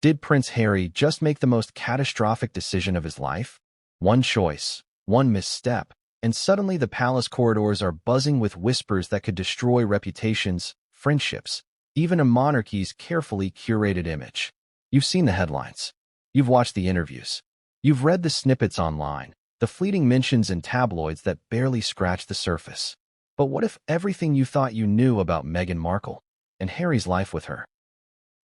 Did Prince Harry just make the most catastrophic decision of his life? One choice, one misstep, and suddenly the palace corridors are buzzing with whispers that could destroy reputations, friendships, even a monarchy's carefully curated image. You've seen the headlines. You've watched the interviews. You've read the snippets online, the fleeting mentions in tabloids that barely scratch the surface. But what if everything you thought you knew about Meghan Markle and Harry's life with her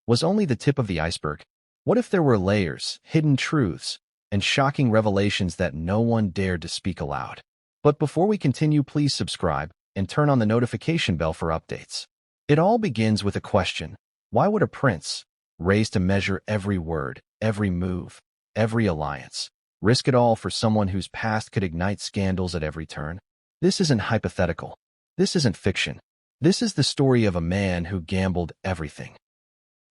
was only the tip of the iceberg? What if there were layers, hidden truths, and shocking revelations that no one dared to speak aloud? But before we continue, please subscribe and turn on the notification bell for updates. It all begins with a question. Why would a prince, raised to measure every word, every move, every alliance, risk it all for someone whose past could ignite scandals at every turn? This isn't hypothetical. This isn't fiction. This is the story of a man who gambled everything.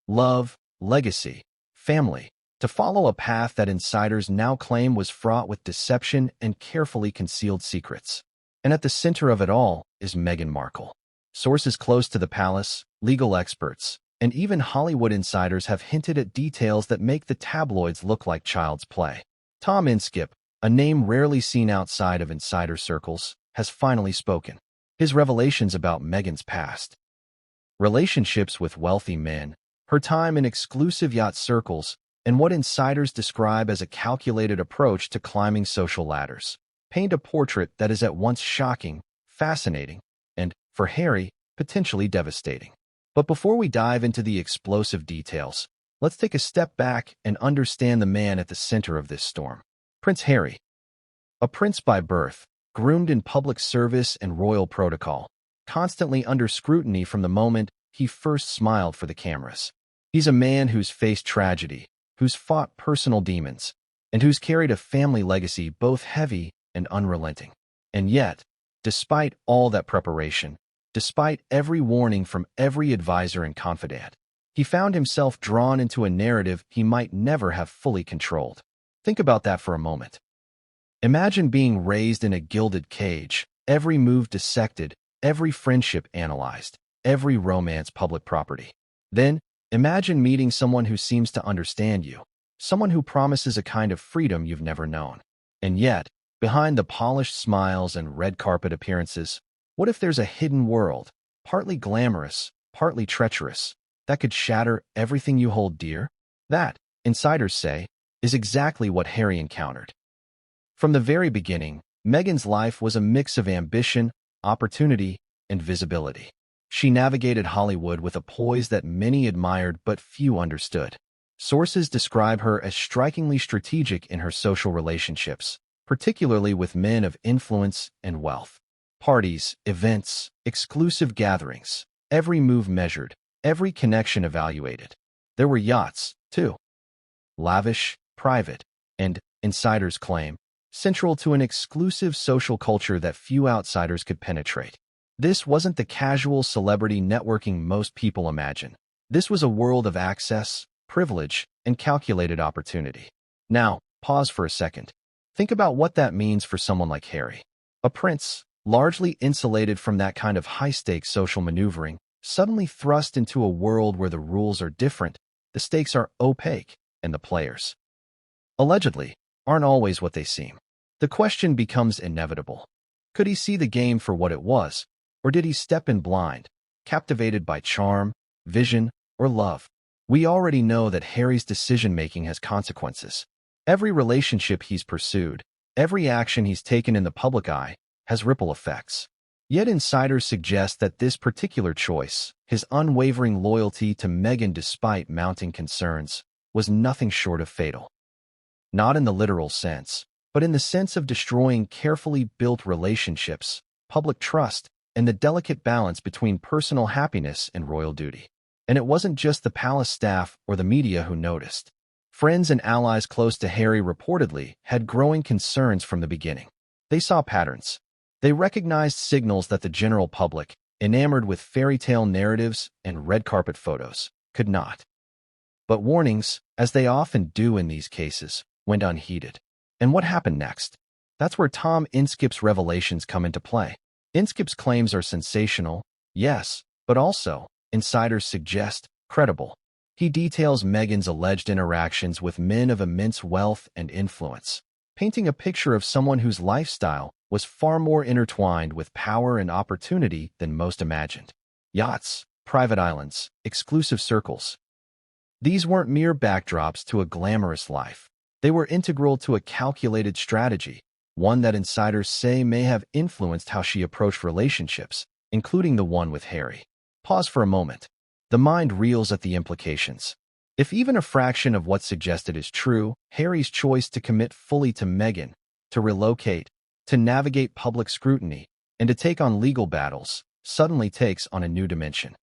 Love, legacy, family, to follow a path that insiders now claim was fraught with deception and carefully concealed secrets. And at the center of it all is Meghan Markle. Sources close to the palace, legal experts, and even Hollywood insiders have hinted at details that make the tabloids look like child's play. Tom Inskip, a name rarely seen outside of insider circles, has finally spoken. His revelations about Meghan's past, relationships with wealthy men, her time in exclusive yacht circles, and what insiders describe as a calculated approach to climbing social ladders, paint a portrait that is at once shocking, fascinating, and, for Harry, potentially devastating. But before we dive into the explosive details, let's take a step back and understand the man at the center of this storm. Prince Harry. A prince by birth, groomed in public service and royal protocol, constantly under scrutiny from the moment he first smiled for the cameras. He's a man who's faced tragedy, who's fought personal demons, and who's carried a family legacy both heavy and unrelenting. And yet, despite all that preparation, despite every warning from every advisor and confidant, he found himself drawn into a narrative he might never have fully controlled. Think about that for a moment. Imagine being raised in a gilded cage, every move dissected, every friendship analyzed, every romance public property. Then, imagine meeting someone who seems to understand you, someone who promises a kind of freedom you've never known. And yet, behind the polished smiles and red carpet appearances, what if there's a hidden world, partly glamorous, partly treacherous, that could shatter everything you hold dear? That, insiders say, is exactly what Harry encountered. From the very beginning, Meghan's life was a mix of ambition, opportunity, and visibility. She navigated Hollywood with a poise that many admired but few understood. Sources describe her as strikingly strategic in her social relationships, particularly with men of influence and wealth. Parties, events, exclusive gatherings, every move measured, every connection evaluated. There were yachts, too. Lavish, private, and, insiders claim, central to an exclusive social culture that few outsiders could penetrate. This wasn't the casual celebrity networking most people imagine. This was a world of access, privilege, and calculated opportunity. Now, pause for a second. Think about what that means for someone like Harry. A prince, largely insulated from that kind of high-stakes social maneuvering, suddenly thrust into a world where the rules are different, the stakes are opaque, and the players, allegedly, aren't always what they seem. The question becomes inevitable. Could he see the game for what it was, or did he step in blind, captivated by charm, vision, or love? We already know that Harry's decision-making has consequences. Every relationship he's pursued, every action he's taken in the public eye, has ripple effects. Yet insiders suggest that this particular choice, his unwavering loyalty to Meghan despite mounting concerns, was nothing short of fatal. Not in the literal sense, but in the sense of destroying carefully built relationships, public trust, and the delicate balance between personal happiness and royal duty. And it wasn't just the palace staff or the media who noticed. Friends and allies close to Harry reportedly had growing concerns from the beginning. They saw patterns. They recognized signals that the general public, enamored with fairy tale narratives and red carpet photos, could not. But warnings, as they often do in these cases, went unheeded. And what happened next? That's where Tom Inskip's revelations come into play. Inskip's claims are sensational, yes, but also, insiders suggest, credible. He details Meghan's alleged interactions with men of immense wealth and influence, painting a picture of someone whose lifestyle was far more intertwined with power and opportunity than most imagined. Yachts, private islands, exclusive circles. These weren't mere backdrops to a glamorous life. They were integral to a calculated strategy, one that insiders say may have influenced how she approached relationships, including the one with Harry. Pause for a moment. The mind reels at the implications. If even a fraction of what's suggested is true, Harry's choice to commit fully to Meghan, to relocate, to navigate public scrutiny, and to take on legal battles, suddenly takes on a new dimension.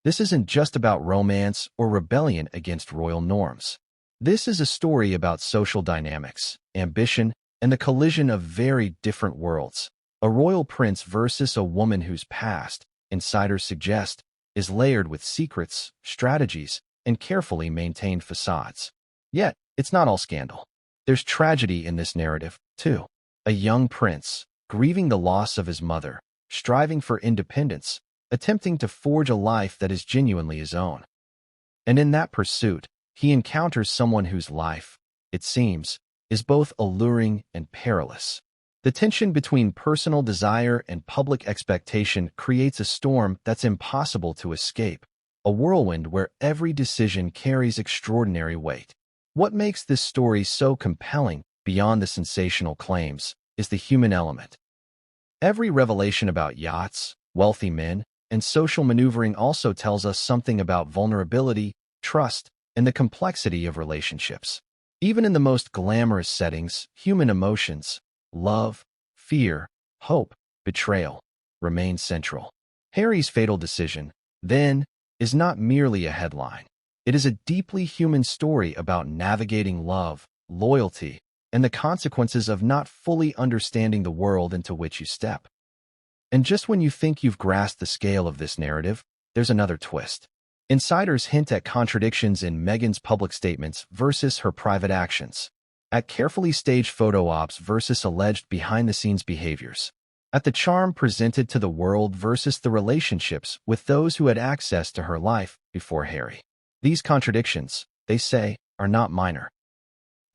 This isn't just about romance or rebellion against royal norms. This is a story about social dynamics, ambition, and the collision of very different worlds. A royal prince versus a woman whose past, insiders suggest, is layered with secrets, strategies, and carefully maintained facades. Yet, it's not all scandal. There's tragedy in this narrative, too. A young prince, grieving the loss of his mother, striving for independence, attempting to forge a life that is genuinely his own. And in that pursuit, he encounters someone whose life, it seems, is both alluring and perilous. The tension between personal desire and public expectation creates a storm that's impossible to escape, a whirlwind where every decision carries extraordinary weight. What makes this story so compelling, beyond the sensational claims, is the human element. Every revelation about yachts, wealthy men, and social maneuvering also tells us something about vulnerability, trust, and the complexity of relationships. Even in the most glamorous settings, human emotions, love, fear, hope, betrayal, remain central. Harry's fatal decision, then, is not merely a headline. It is a deeply human story about navigating love, loyalty, and the consequences of not fully understanding the world into which you step. And just when you think you've grasped the scale of this narrative, there's another twist. Insiders hint at contradictions in Meghan's public statements versus her private actions, at carefully staged photo ops versus alleged behind-the-scenes behaviors, at the charm presented to the world versus the relationships with those who had access to her life before Harry. These contradictions, they say, are not minor.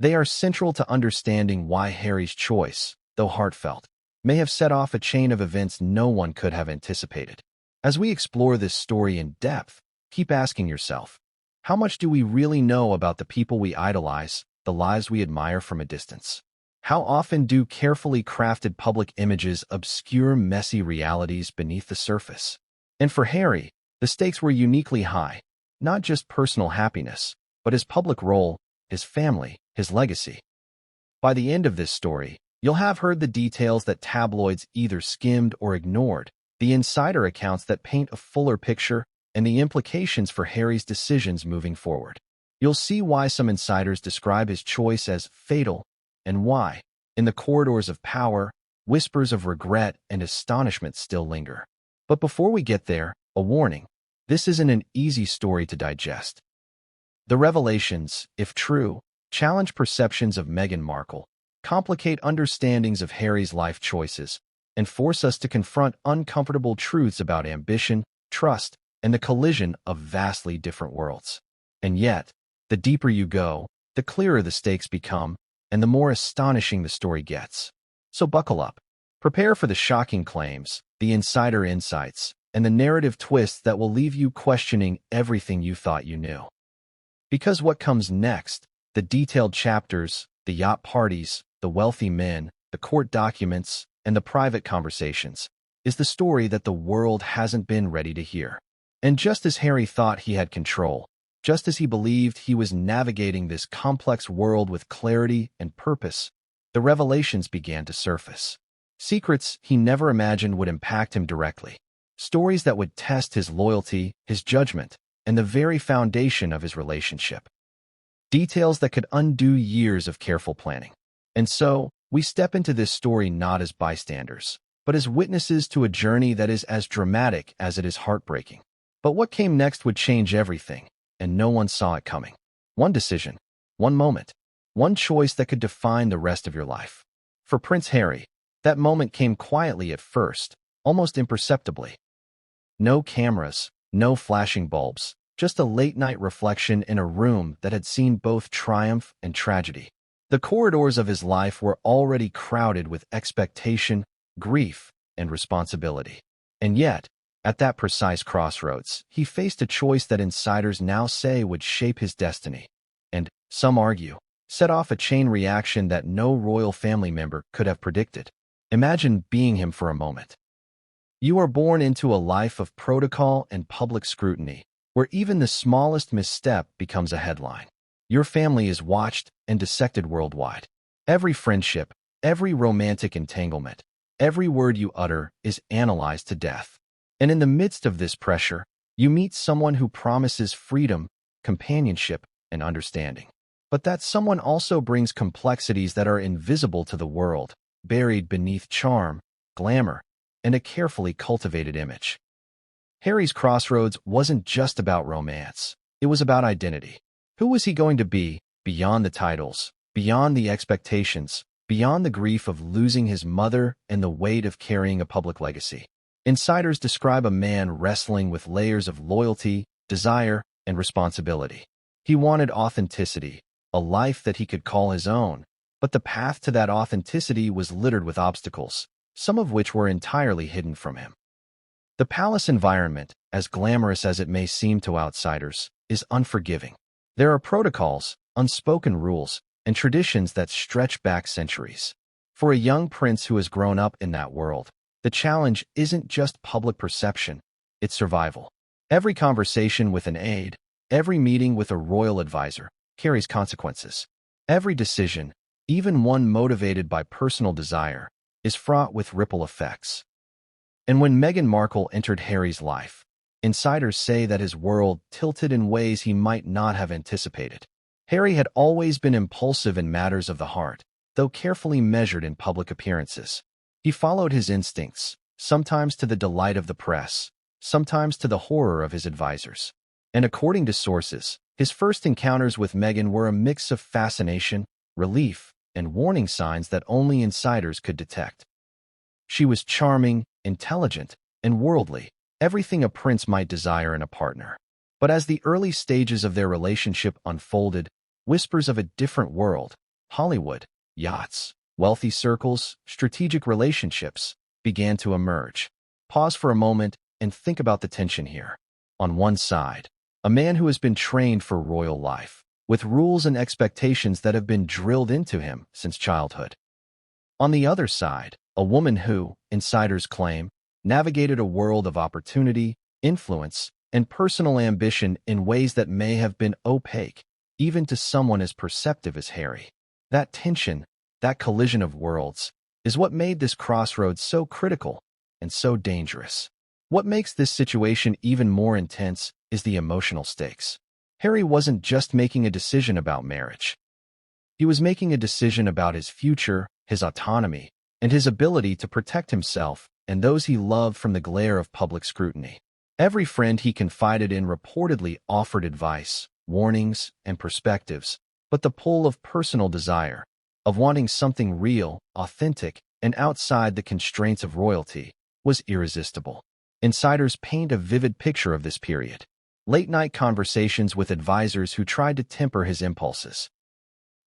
They are central to understanding why Harry's choice, though heartfelt, may have set off a chain of events no one could have anticipated. As we explore this story in depth, keep asking yourself, how much do we really know about the people we idolize, the lives we admire from a distance? How often do carefully crafted public images obscure messy realities beneath the surface? And for Harry, the stakes were uniquely high, not just personal happiness, but his public role, his family, his legacy. By the end of this story, you'll have heard the details that tabloids either skimmed or ignored, the insider accounts that paint a fuller picture, and the implications for Harry's decisions moving forward. You'll see why some insiders describe his choice as fatal, and why, in the corridors of power, whispers of regret and astonishment still linger. But before we get there, a warning. This isn't an easy story to digest. The revelations, if true, challenge perceptions of Meghan Markle, complicate understandings of Harry's life choices, and force us to confront uncomfortable truths about ambition, trust, and the collision of vastly different worlds. And yet, the deeper you go, the clearer the stakes become, and the more astonishing the story gets. So buckle up. Prepare for the shocking claims, the insider insights, and the narrative twists that will leave you questioning everything you thought you knew. Because what comes next, the detailed chapters, the yacht parties, the wealthy men, the court documents, and the private conversations, is the story that the world hasn't been ready to hear. And just as Harry thought he had control, just as he believed he was navigating this complex world with clarity and purpose, the revelations began to surface. Secrets he never imagined would impact him directly. Stories that would test his loyalty, his judgment, and the very foundation of his relationship. Details that could undo years of careful planning. And so, we step into this story not as bystanders, but as witnesses to a journey that is as dramatic as it is heartbreaking. But what came next would change everything, and no one saw it coming. One decision, one moment, one choice that could define the rest of your life. For Prince Harry, that moment came quietly at first, almost imperceptibly. No cameras, no flashing bulbs, just a late-night reflection in a room that had seen both triumph and tragedy. The corridors of his life were already crowded with expectation, grief, and responsibility. And yet, at that precise crossroads, he faced a choice that insiders now say would shape his destiny, and, some argue, set off a chain reaction that no royal family member could have predicted. Imagine being him for a moment. You are born into a life of protocol and public scrutiny, where even the smallest misstep becomes a headline. Your family is watched and dissected worldwide. Every friendship, every romantic entanglement, every word you utter is analyzed to death. And in the midst of this pressure, you meet someone who promises freedom, companionship, and understanding. But that someone also brings complexities that are invisible to the world, buried beneath charm, glamour, and a carefully cultivated image. Harry's crossroads wasn't just about romance. It was about identity. Who was he going to be, beyond the titles, beyond the expectations, beyond the grief of losing his mother and the weight of carrying a public legacy? Insiders describe a man wrestling with layers of loyalty, desire, and responsibility. He wanted authenticity, a life that he could call his own, but the path to that authenticity was littered with obstacles, some of which were entirely hidden from him. The palace environment, as glamorous as it may seem to outsiders, is unforgiving. There are protocols, unspoken rules, and traditions that stretch back centuries. For a young prince who has grown up in that world, the challenge isn't just public perception, it's survival. Every conversation with an aide, every meeting with a royal advisor, carries consequences. Every decision, even one motivated by personal desire, is fraught with ripple effects. And when Meghan Markle entered Harry's life, insiders say that his world tilted in ways he might not have anticipated. Harry had always been impulsive in matters of the heart, though carefully measured in public appearances. He followed his instincts, sometimes to the delight of the press, sometimes to the horror of his advisors. And according to sources, his first encounters with Meghan were a mix of fascination, relief, and warning signs that only insiders could detect. She was charming, intelligent, and worldly, everything a prince might desire in a partner. But as the early stages of their relationship unfolded, whispers of a different world, Hollywood, yachts, wealthy circles, strategic relationships, began to emerge. Pause for a moment and think about the tension here. On one side, a man who has been trained for royal life, with rules and expectations that have been drilled into him since childhood. On the other side, a woman who, insiders claim, navigated a world of opportunity, influence, and personal ambition in ways that may have been opaque, even to someone as perceptive as Harry. That tension, that collision of worlds, is what made this crossroads so critical and so dangerous. What makes this situation even more intense is the emotional stakes. Harry wasn't just making a decision about marriage. He was making a decision about his future, his autonomy, and his ability to protect himself and those he loved from the glare of public scrutiny. Every friend he confided in reportedly offered advice, warnings, and perspectives, but the pull of personal desire, of wanting something real, authentic, and outside the constraints of royalty, was irresistible. Insiders paint a vivid picture of this period. Late-night conversations with advisors who tried to temper his impulses.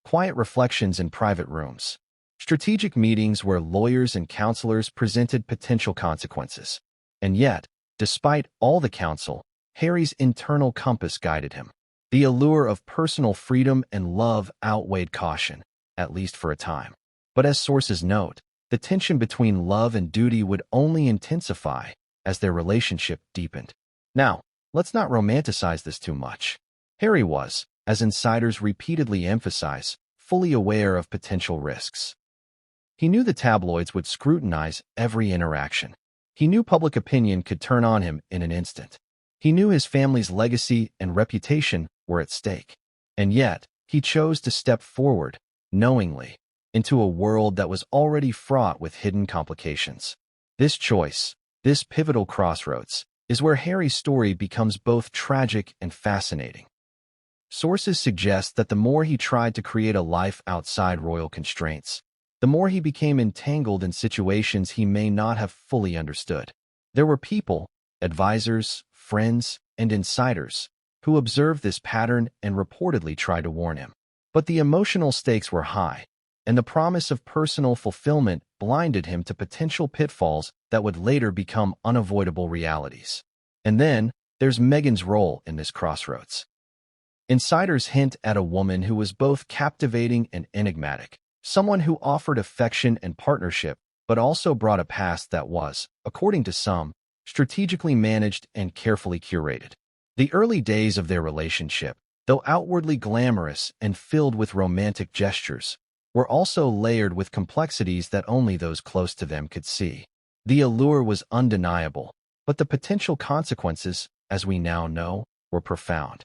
Quiet reflections in private rooms. Strategic meetings where lawyers and counselors presented potential consequences. And yet, despite all the counsel, Harry's internal compass guided him. The allure of personal freedom and love outweighed caution, at least for a time. But as sources note, the tension between love and duty would only intensify as their relationship deepened. Now, let's not romanticize this too much. Harry was, as insiders repeatedly emphasize, fully aware of potential risks. He knew the tabloids would scrutinize every interaction. He knew public opinion could turn on him in an instant. He knew his family's legacy and reputation were at stake. And yet, he chose to step forward, knowingly, into a world that was already fraught with hidden complications. This choice, this pivotal crossroads, is where Harry's story becomes both tragic and fascinating. Sources suggest that the more he tried to create a life outside royal constraints, the more he became entangled in situations he may not have fully understood. There were people, advisors, friends, and insiders, who observed this pattern and reportedly tried to warn him. But the emotional stakes were high, and the promise of personal fulfillment blinded him to potential pitfalls that would later become unavoidable realities. And then, there's Meghan's role in this crossroads. Insiders hint at a woman who was both captivating and enigmatic, someone who offered affection and partnership, but also brought a past that was, according to some, strategically managed and carefully curated. The early days of their relationship, though outwardly glamorous and filled with romantic gestures, were also layered with complexities that only those close to them could see. The allure was undeniable, but the potential consequences, as we now know, were profound.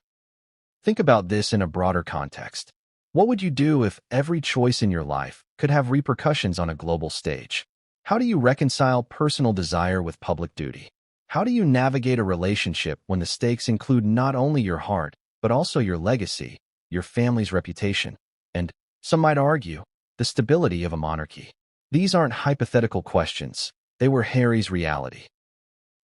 Think about this in a broader context. What would you do if every choice in your life could have repercussions on a global stage? How do you reconcile personal desire with public duty? How do you navigate a relationship when the stakes include not only your heart, but also your legacy, your family's reputation, and, some might argue, the stability of a monarchy? These aren't hypothetical questions. They were Harry's reality.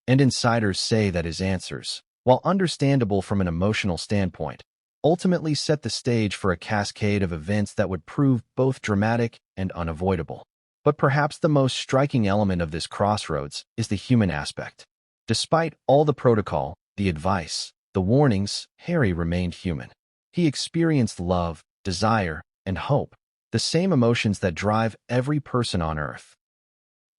And insiders say that his answers, while understandable from an emotional standpoint, ultimately set the stage for a cascade of events that would prove both dramatic and unavoidable. But perhaps the most striking element of this crossroads is the human aspect. Despite all the protocol, the advice, the warnings, Harry remained human. He experienced love, desire, and hope, the same emotions that drive every person on Earth.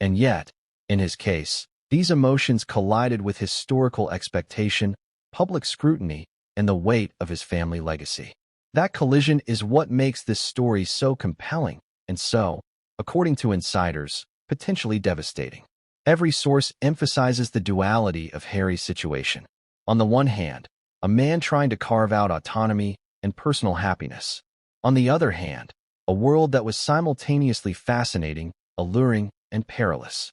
And yet, in his case, these emotions collided with historical expectation, public scrutiny, and the weight of his family legacy. That collision is what makes this story so compelling, and so, according to insiders, potentially devastating. Every source emphasizes the duality of Harry's situation. On the one hand, a man trying to carve out autonomy and personal happiness. On the other hand, a world that was simultaneously fascinating, alluring, and perilous.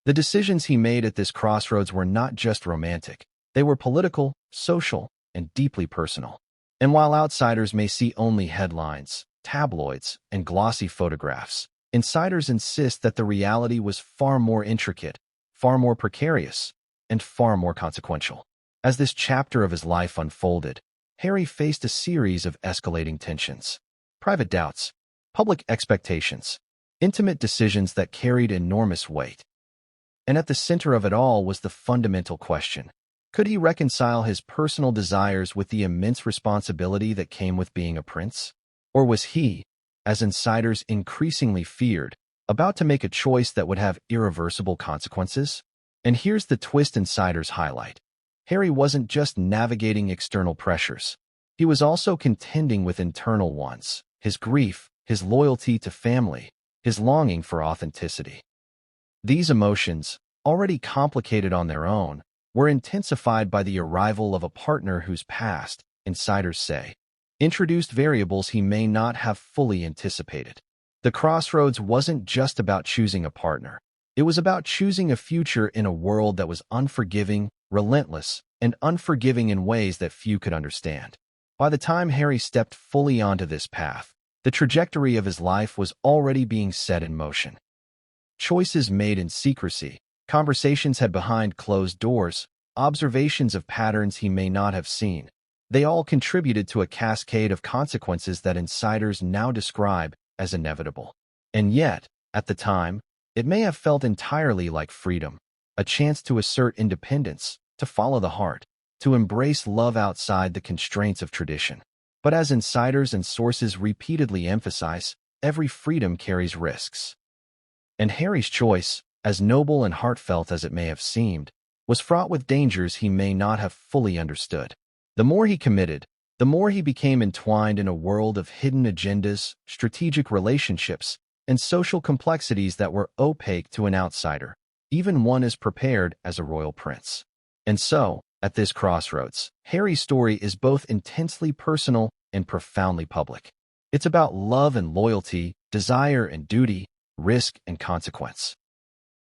The decisions he made at this crossroads were not just romantic. They were political, social, and deeply personal. And while outsiders may see only headlines, tabloids, and glossy photographs, insiders insist that the reality was far more intricate, far more precarious, and far more consequential. As this chapter of his life unfolded, Harry faced a series of escalating tensions. Private doubts, public expectations, intimate decisions that carried enormous weight. And at the center of it all was the fundamental question: could he reconcile his personal desires with the immense responsibility that came with being a prince? Or was he, as insiders increasingly feared, about to make a choice that would have irreversible consequences? And here's the twist insiders highlight. Harry wasn't just navigating external pressures. He was also contending with internal ones: his grief, his loyalty to family, his longing for authenticity. These emotions, already complicated on their own, were intensified by the arrival of a partner whose past, insiders say, introduced variables he may not have fully anticipated. The crossroads wasn't just about choosing a partner. It was about choosing a future in a world that was unforgiving, relentless, and unforgiving in ways that few could understand. By the time Harry stepped fully onto this path, the trajectory of his life was already being set in motion. Choices made in secrecy, conversations had behind closed doors, observations of patterns he may not have seen. They all contributed to a cascade of consequences that insiders now describe as inevitable. And yet, at the time, it may have felt entirely like freedom, a chance to assert independence, to follow the heart, to embrace love outside the constraints of tradition. But as insiders and sources repeatedly emphasize, every freedom carries risks. And Harry's choice, as noble and heartfelt as it may have seemed, was fraught with dangers he may not have fully understood. The more he committed, the more he became entwined in a world of hidden agendas, strategic relationships, and social complexities that were opaque to an outsider, even one as prepared as a royal prince. And so, at this crossroads, Harry's story is both intensely personal and profoundly public. It's about love and loyalty, desire and duty, risk and consequence.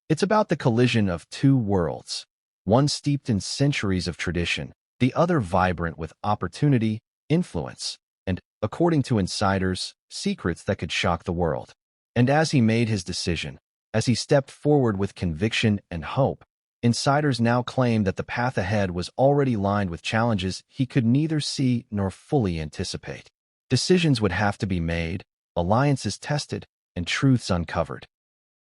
It's about the collision of two worlds, one steeped in centuries of tradition, the other vibrant with opportunity, influence, and, according to insiders, secrets that could shock the world. And as he made his decision, as he stepped forward with conviction and hope, Insiders now claim that the path ahead was already lined with challenges he could neither see nor fully anticipate. Decisions would have to be made, alliances tested, and truths uncovered.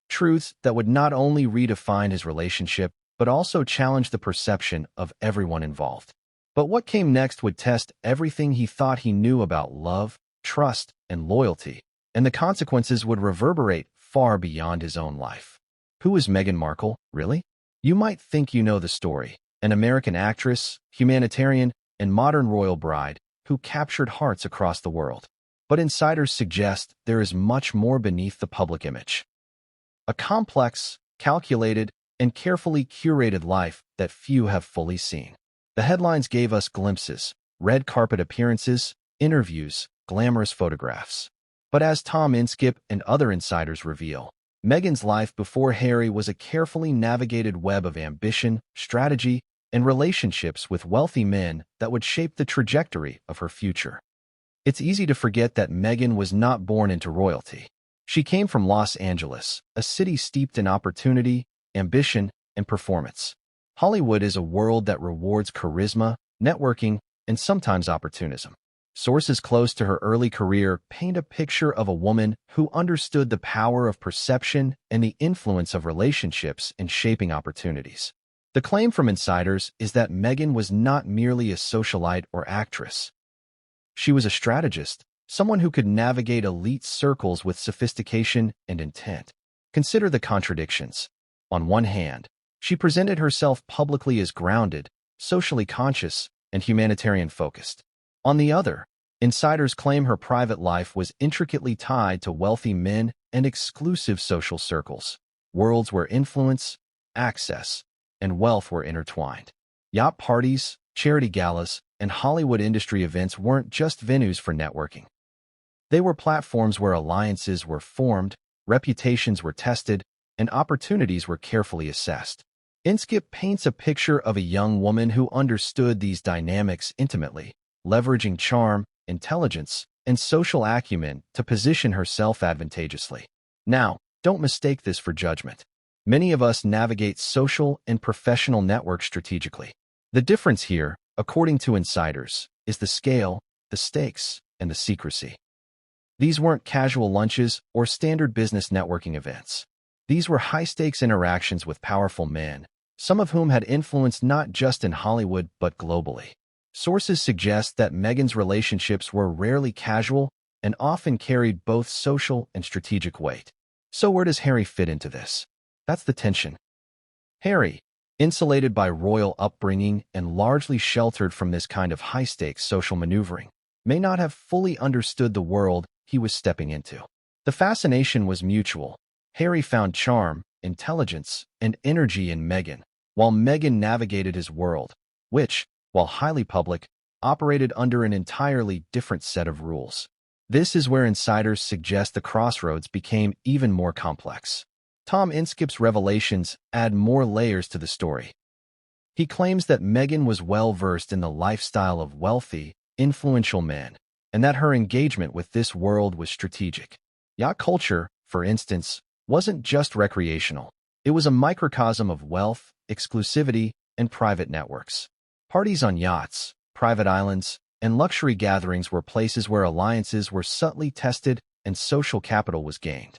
Truths that would not only redefine his relationship, but also challenge the perception of everyone involved. But what came next would test everything he thought he knew about love, trust, and loyalty, and the consequences would reverberate far beyond his own life. Who is Meghan Markle, really? You might think you know the story. An American actress, humanitarian, and modern royal bride who captured hearts across the world. But insiders suggest there is much more beneath the public image. A complex, calculated, and carefully curated life that few have fully seen. The headlines gave us glimpses, red carpet appearances, interviews, glamorous photographs. But as Tom Inskip and other insiders reveal, Meghan's life before Harry was a carefully navigated web of ambition, strategy, and relationships with wealthy men that would shape the trajectory of her future. It's easy to forget that Meghan was not born into royalty. She came from Los Angeles, a city steeped in opportunity, ambition, and performance. Hollywood is a world that rewards charisma, networking, and sometimes opportunism. Sources close to her early career paint a picture of a woman who understood the power of perception and the influence of relationships in shaping opportunities. The claim from insiders is that Meghan was not merely a socialite or actress. She was a strategist, someone who could navigate elite circles with sophistication and intent. Consider the contradictions. On one hand, she presented herself publicly as grounded, socially conscious, and humanitarian-focused. On the other, insiders claim her private life was intricately tied to wealthy men and exclusive social circles, worlds where influence, access, and wealth were intertwined. Yacht parties, charity galas, and Hollywood industry events weren't just venues for networking. They were platforms where alliances were formed, reputations were tested, and opportunities were carefully assessed. Inskip paints a picture of a young woman who understood these dynamics intimately, leveraging charm, intelligence, and social acumen to position herself advantageously. Now, don't mistake this for judgment. Many of us navigate social and professional networks strategically. The difference here, according to insiders, is the scale, the stakes, and the secrecy. These weren't casual lunches or standard business networking events. These were high-stakes interactions with powerful men, some of whom had influence not just in Hollywood but globally. Sources suggest that Meghan's relationships were rarely casual and often carried both social and strategic weight. So where does Harry fit into this? That's the tension. Harry, insulated by royal upbringing and largely sheltered from this kind of high-stakes social maneuvering, may not have fully understood the world he was stepping into. The fascination was mutual. Harry found charm, intelligence, and energy in Meghan, while Meghan navigated his world, which, while highly public, operated under an entirely different set of rules. This is where insiders suggest the crossroads became even more complex. Tom Inskip's revelations add more layers to the story. He claims that Meghan was well-versed in the lifestyle of wealthy, influential men, and that her engagement with this world was strategic. Yacht culture, for instance, wasn't just recreational. It was a microcosm of wealth, exclusivity, and private networks. Parties on yachts, private islands, and luxury gatherings were places where alliances were subtly tested and social capital was gained.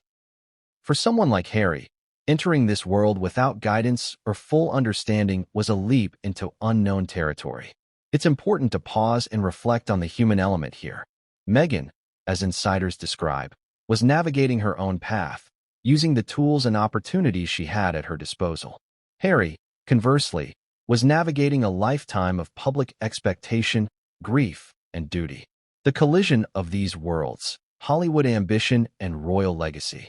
For someone like Harry, entering this world without guidance or full understanding was a leap into unknown territory. It's important to pause and reflect on the human element here. Meghan, as insiders describe, was navigating her own path, using the tools and opportunities she had at her disposal. Harry, conversely, was navigating a lifetime of public expectation, grief, and duty. The collision of these worlds, Hollywood ambition and royal legacy,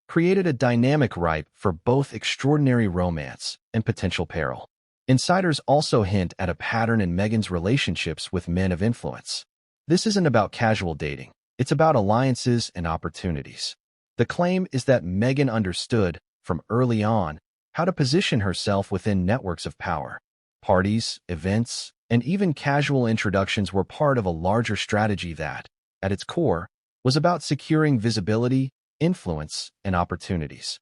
created a dynamic ripe for both extraordinary romance and potential peril. Insiders also hint at a pattern in Meghan's relationships with men of influence. This isn't about casual dating. It's about alliances and opportunities. The claim is that Meghan understood, from early on, how to position herself within networks of power. Parties, events, and even casual introductions were part of a larger strategy that, at its core, was about securing visibility, influence, and opportunities.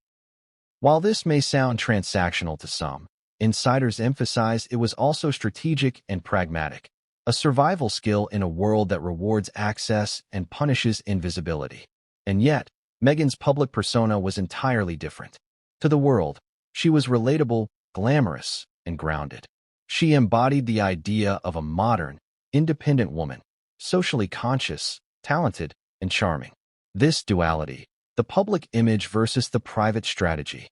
While this may sound transactional to some, insiders emphasize it was also strategic and pragmatic, a survival skill in a world that rewards access and punishes invisibility. And yet, Meghan's public persona was entirely different. To the world, she was relatable, glamorous, and grounded. She embodied the idea of a modern, independent woman, socially conscious, talented, and charming. This duality, the public image versus the private strategy,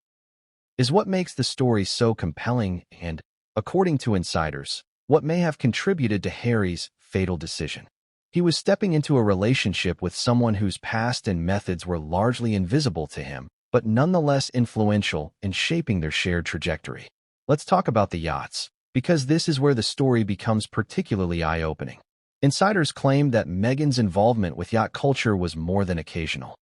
is what makes the story so compelling and, according to insiders, what may have contributed to Harry's fatal decision. He was stepping into a relationship with someone whose past and methods were largely invisible to him, but nonetheless influential in shaping their shared trajectory. Let's talk about the yachts, because this is where the story becomes particularly eye-opening. Insiders claim that Meghan's involvement with yacht culture was more than occasional.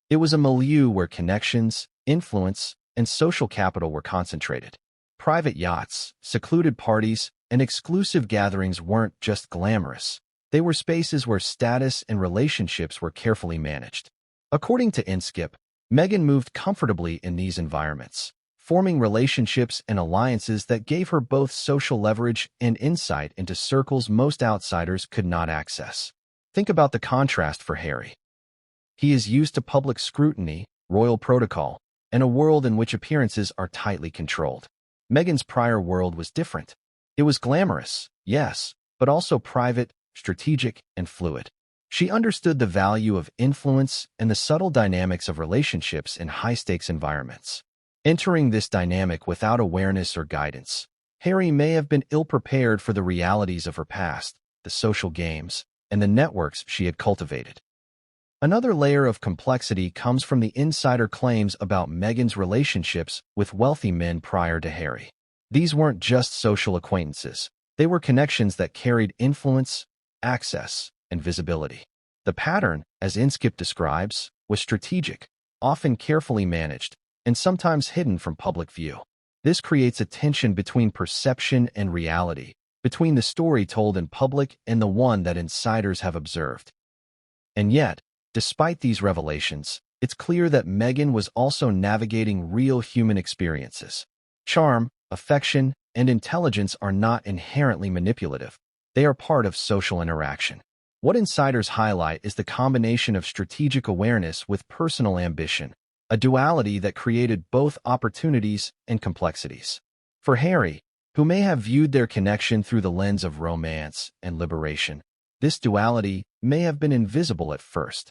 It was a milieu where connections, influence, and social capital were concentrated. Private yachts, secluded parties, and exclusive gatherings weren't just glamorous. They were spaces where status and relationships were carefully managed. According to Inskip, Meghan moved comfortably in these environments, forming relationships and alliances that gave her both social leverage and insight into circles most outsiders could not access. Think about the contrast for Harry. He is used to public scrutiny, royal protocol, and a world in which appearances are tightly controlled. Meghan's prior world was different. It was glamorous, yes, but also private, strategic, and fluid. She understood the value of influence and the subtle dynamics of relationships in high-stakes environments. Entering this dynamic without awareness or guidance, Harry may have been ill-prepared for the realities of her past, the social games, and the networks she had cultivated. Another layer of complexity comes from the insider claims about Meghan's relationships with wealthy men prior to Harry. These weren't just social acquaintances. They were connections that carried influence, access, and visibility. The pattern, as Inskip describes, was strategic, often carefully managed, and sometimes hidden from public view. This creates a tension between perception and reality, between the story told in public and the one that insiders have observed. And yet, despite these revelations, it's clear that Meghan was also navigating real human experiences. Charm, affection, and intelligence are not inherently manipulative. They are part of social interaction. What insiders highlight is the combination of strategic awareness with personal ambition, a duality that created both opportunities and complexities. For Harry, who may have viewed their connection through the lens of romance and liberation, this duality may have been invisible at first.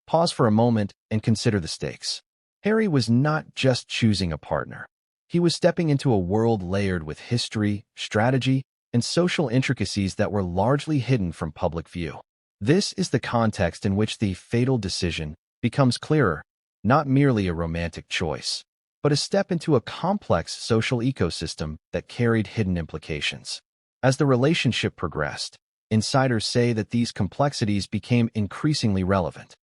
Pause for a moment and consider the stakes. Harry was not just choosing a partner. He was stepping into a world layered with history, strategy, and social intricacies that were largely hidden from public view. This is the context in which the fatal decision becomes clearer, not merely a romantic choice, but a step into a complex social ecosystem that carried hidden implications. As the relationship progressed, insiders say that these complexities became increasingly relevant.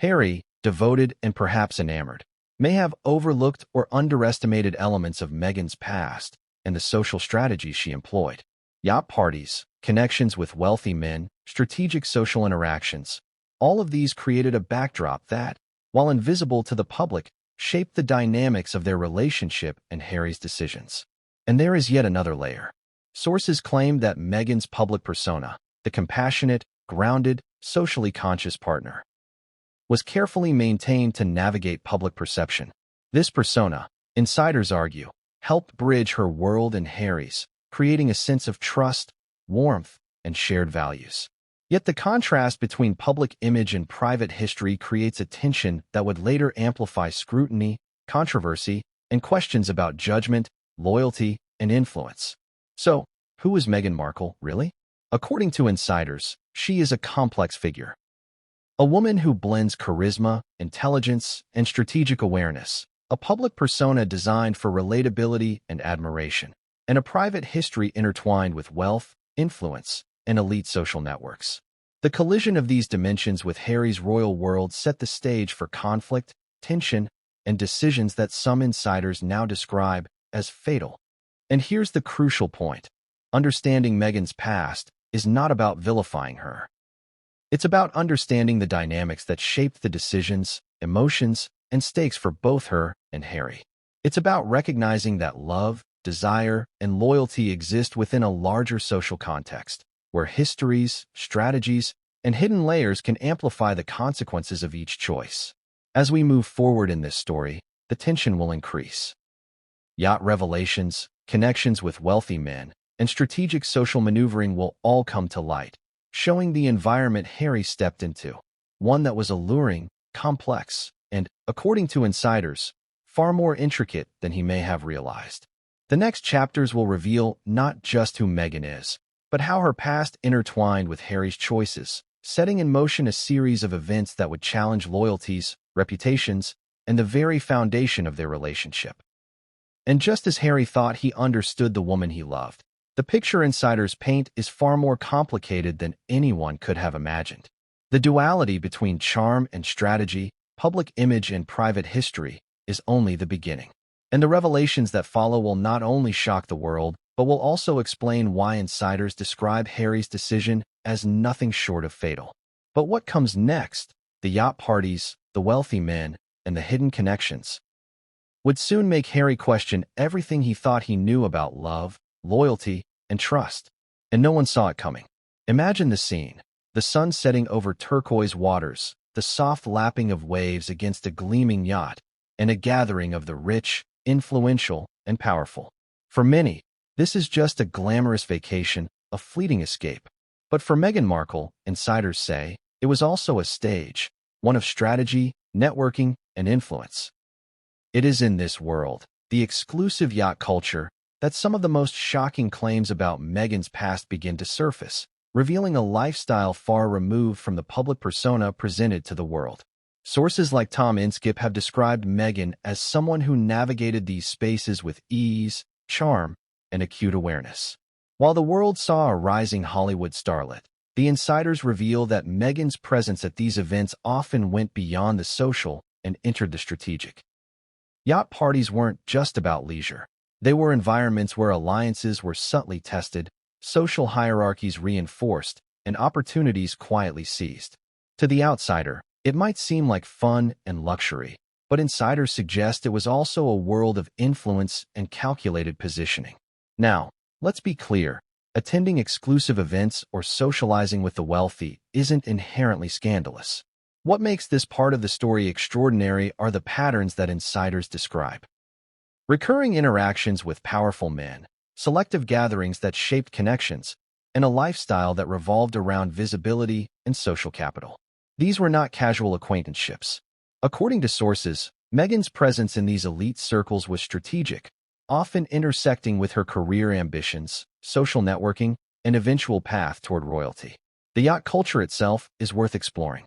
Harry, devoted and perhaps enamored, may have overlooked or underestimated elements of Meghan's past and the social strategies she employed. Yacht parties, connections with wealthy men, strategic social interactions, all of these created a backdrop that, while invisible to the public, shaped the dynamics of their relationship and Harry's decisions. And there is yet another layer. Sources claim that Meghan's public persona, the compassionate, grounded, socially conscious partner, was carefully maintained to navigate public perception. This persona, insiders argue, helped bridge her world and Harry's, creating a sense of trust, warmth, and shared values. Yet the contrast between public image and private history creates a tension that would later amplify scrutiny, controversy, and questions about judgment, loyalty, and influence. So, who is Meghan Markle, really? According to insiders, she is a complex figure. A woman who blends charisma, intelligence, and strategic awareness, a public persona designed for relatability and admiration, and a private history intertwined with wealth, influence, and elite social networks. The collision of these dimensions with Harry's royal world set the stage for conflict, tension, and decisions that some insiders now describe as fatal. And here's the crucial point. Understanding Meghan's past is not about vilifying her. It's about understanding the dynamics that shaped the decisions, emotions, and stakes for both her and Harry. It's about recognizing that love, desire, and loyalty exist within a larger social context, where histories, strategies, and hidden layers can amplify the consequences of each choice. As we move forward in this story, the tension will increase. Yacht revelations, connections with wealthy men, and strategic social maneuvering will all come to light, showing the environment Harry stepped into, one that was alluring, complex, and, according to insiders, far more intricate than he may have realized. The next chapters will reveal not just who Meghan is, but how her past intertwined with Harry's choices, setting in motion a series of events that would challenge loyalties, reputations, and the very foundation of their relationship. And just as Harry thought he understood the woman he loved, the picture insiders paint is far more complicated than anyone could have imagined. The duality between charm and strategy, public image and private history, is only the beginning. And the revelations that follow will not only shock the world, but will also explain why insiders describe Harry's decision as nothing short of fatal. But what comes next, the yacht parties, the wealthy men, and the hidden connections, would soon make Harry question everything he thought he knew about love, loyalty, and trust. And no one saw it coming. Imagine the scene: the sun setting over turquoise waters, the soft lapping of waves against a gleaming yacht, and a gathering of the rich, influential, and powerful. For many, this is just a glamorous vacation, a fleeting escape. But for Meghan Markle, insiders say, it was also a stage, one of strategy, networking, and influence. It is in this world, the exclusive yacht culture, that some of the most shocking claims about Meghan's past begin to surface, revealing a lifestyle far removed from the public persona presented to the world. Sources like Tom Inskip have described Meghan as someone who navigated these spaces with ease, charm, and acute awareness. While the world saw a rising Hollywood starlet, the insiders reveal that Meghan's presence at these events often went beyond the social and entered the strategic. Yacht parties weren't just about leisure. They were environments where alliances were subtly tested, social hierarchies reinforced, and opportunities quietly seized. To the outsider, it might seem like fun and luxury, but insiders suggest it was also a world of influence and calculated positioning. Now, let's be clear. Attending exclusive events or socializing with the wealthy isn't inherently scandalous. What makes this part of the story extraordinary are the patterns that insiders describe. Recurring interactions with powerful men, selective gatherings that shaped connections, and a lifestyle that revolved around visibility and social capital. These were not casual acquaintanceships. According to sources, Meghan's presence in these elite circles was strategic, often intersecting with her career ambitions, social networking, and eventual path toward royalty. The yacht culture itself is worth exploring.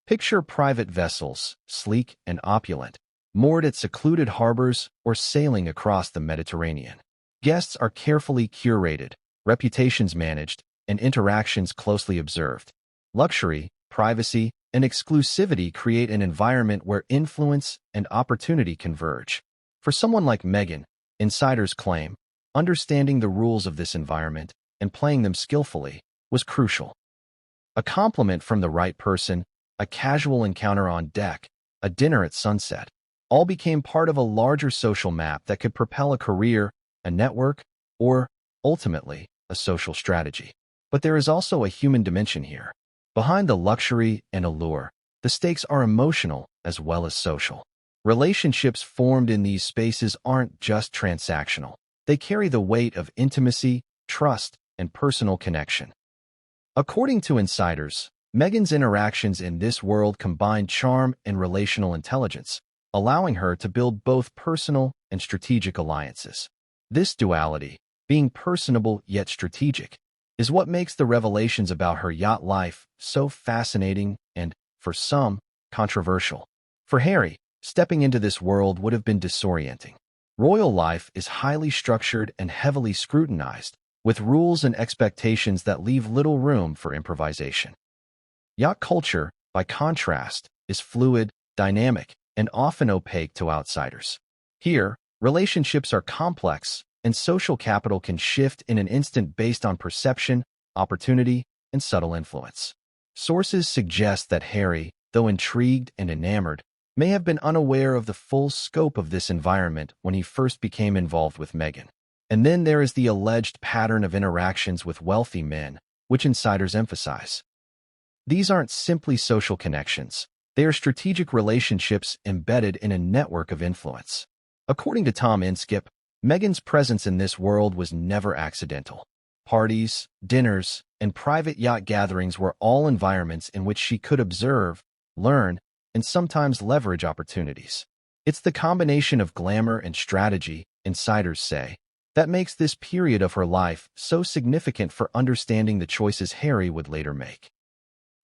Picture private vessels, sleek and opulent, moored at secluded harbors or sailing across the Mediterranean. Guests are carefully curated, reputations managed, and interactions closely observed. Luxury, privacy, and exclusivity create an environment where influence and opportunity converge. For someone like Meghan, insiders claim, understanding the rules of this environment and playing them skillfully was crucial. A compliment from the right person, a casual encounter on deck, a dinner at sunset, all became part of a larger social map that could propel a career, a network, or, ultimately, a social strategy. But there is also a human dimension here. Behind the luxury and allure, the stakes are emotional as well as social. Relationships formed in these spaces aren't just transactional. They carry the weight of intimacy, trust, and personal connection. According to insiders, Meghan's interactions in this world combined charm and relational intelligence, allowing her to build both personal and strategic alliances. This duality, being personable yet strategic, is what makes the revelations about her yacht life so fascinating and, for some, controversial. For Harry, stepping into this world would have been disorienting. Royal life is highly structured and heavily scrutinized, with rules and expectations that leave little room for improvisation. Yacht culture, by contrast, is fluid, dynamic, and often opaque to outsiders. Here, relationships are complex, and social capital can shift in an instant based on perception, opportunity, and subtle influence. Sources suggest that Harry, though intrigued and enamored, may have been unaware of the full scope of this environment when he first became involved with Meghan. And then there is the alleged pattern of interactions with wealthy men, which insiders emphasize. These aren't simply social connections. They are strategic relationships embedded in a network of influence. According to Tom Inskip, Meghan's presence in this world was never accidental. Parties, dinners, and private yacht gatherings were all environments in which she could observe, learn, and sometimes leverage opportunities. It's the combination of glamour and strategy, insiders say, that makes this period of her life so significant for understanding the choices Harry would later make.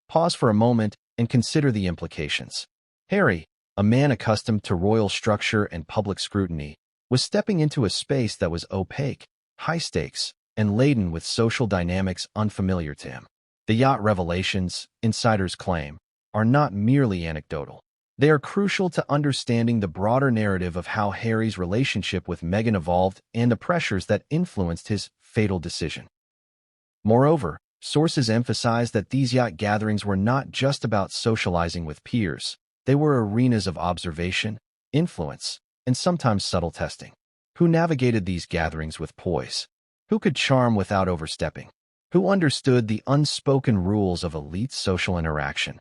Pause for a moment and consider the implications. Harry, a man accustomed to royal structure and public scrutiny, was stepping into a space that was opaque, high stakes, and laden with social dynamics unfamiliar to him. The yacht revelations, insiders claim, are not merely anecdotal. They are crucial to understanding the broader narrative of how Harry's relationship with Meghan evolved and the pressures that influenced his fatal decision. Moreover, sources emphasize that these yacht gatherings were not just about socializing with peers. They were arenas of observation, influence, and sometimes subtle testing. Who navigated these gatherings with poise? Who could charm without overstepping? Who understood the unspoken rules of elite social interaction?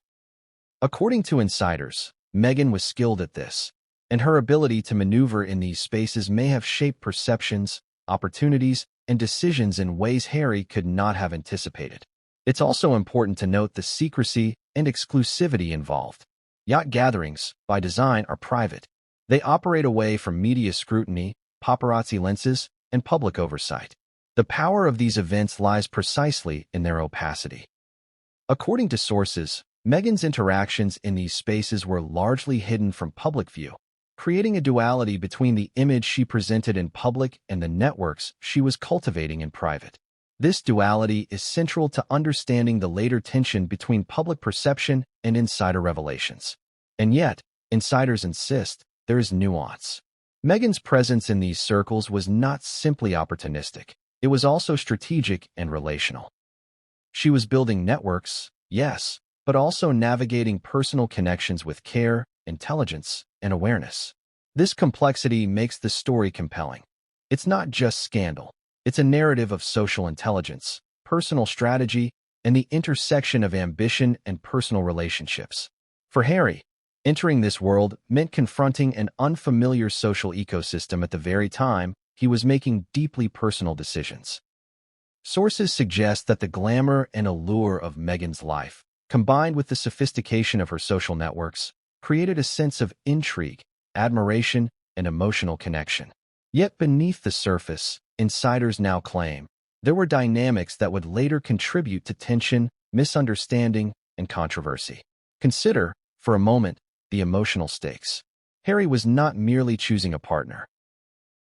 According to insiders, Meghan was skilled at this, and her ability to maneuver in these spaces may have shaped perceptions, opportunities, and decisions in ways Harry could not have anticipated. It's also important to note the secrecy and exclusivity involved. Yacht gatherings, by design, are private. They operate away from media scrutiny, paparazzi lenses, and public oversight. The power of these events lies precisely in their opacity. According to sources, Meghan's interactions in these spaces were largely hidden from public view, creating a duality between the image she presented in public and the networks she was cultivating in private. This duality is central to understanding the later tension between public perception and insider revelations. And yet, insiders insist there is nuance. Meghan's presence in these circles was not simply opportunistic. It was also strategic and relational. She was building networks, yes, but also navigating personal connections with care, intelligence, and awareness. This complexity makes the story compelling. It's not just scandal. It's a narrative of social intelligence, personal strategy, and the intersection of ambition and personal relationships. For Harry, entering this world meant confronting an unfamiliar social ecosystem at the very time he was making deeply personal decisions. Sources suggest that the glamour and allure of Meghan's life, combined with the sophistication of her social networks, created a sense of intrigue, admiration, and emotional connection. Yet beneath the surface, insiders now claim, there were dynamics that would later contribute to tension, misunderstanding, and controversy. Consider, for a moment, the emotional stakes. Harry was not merely choosing a partner.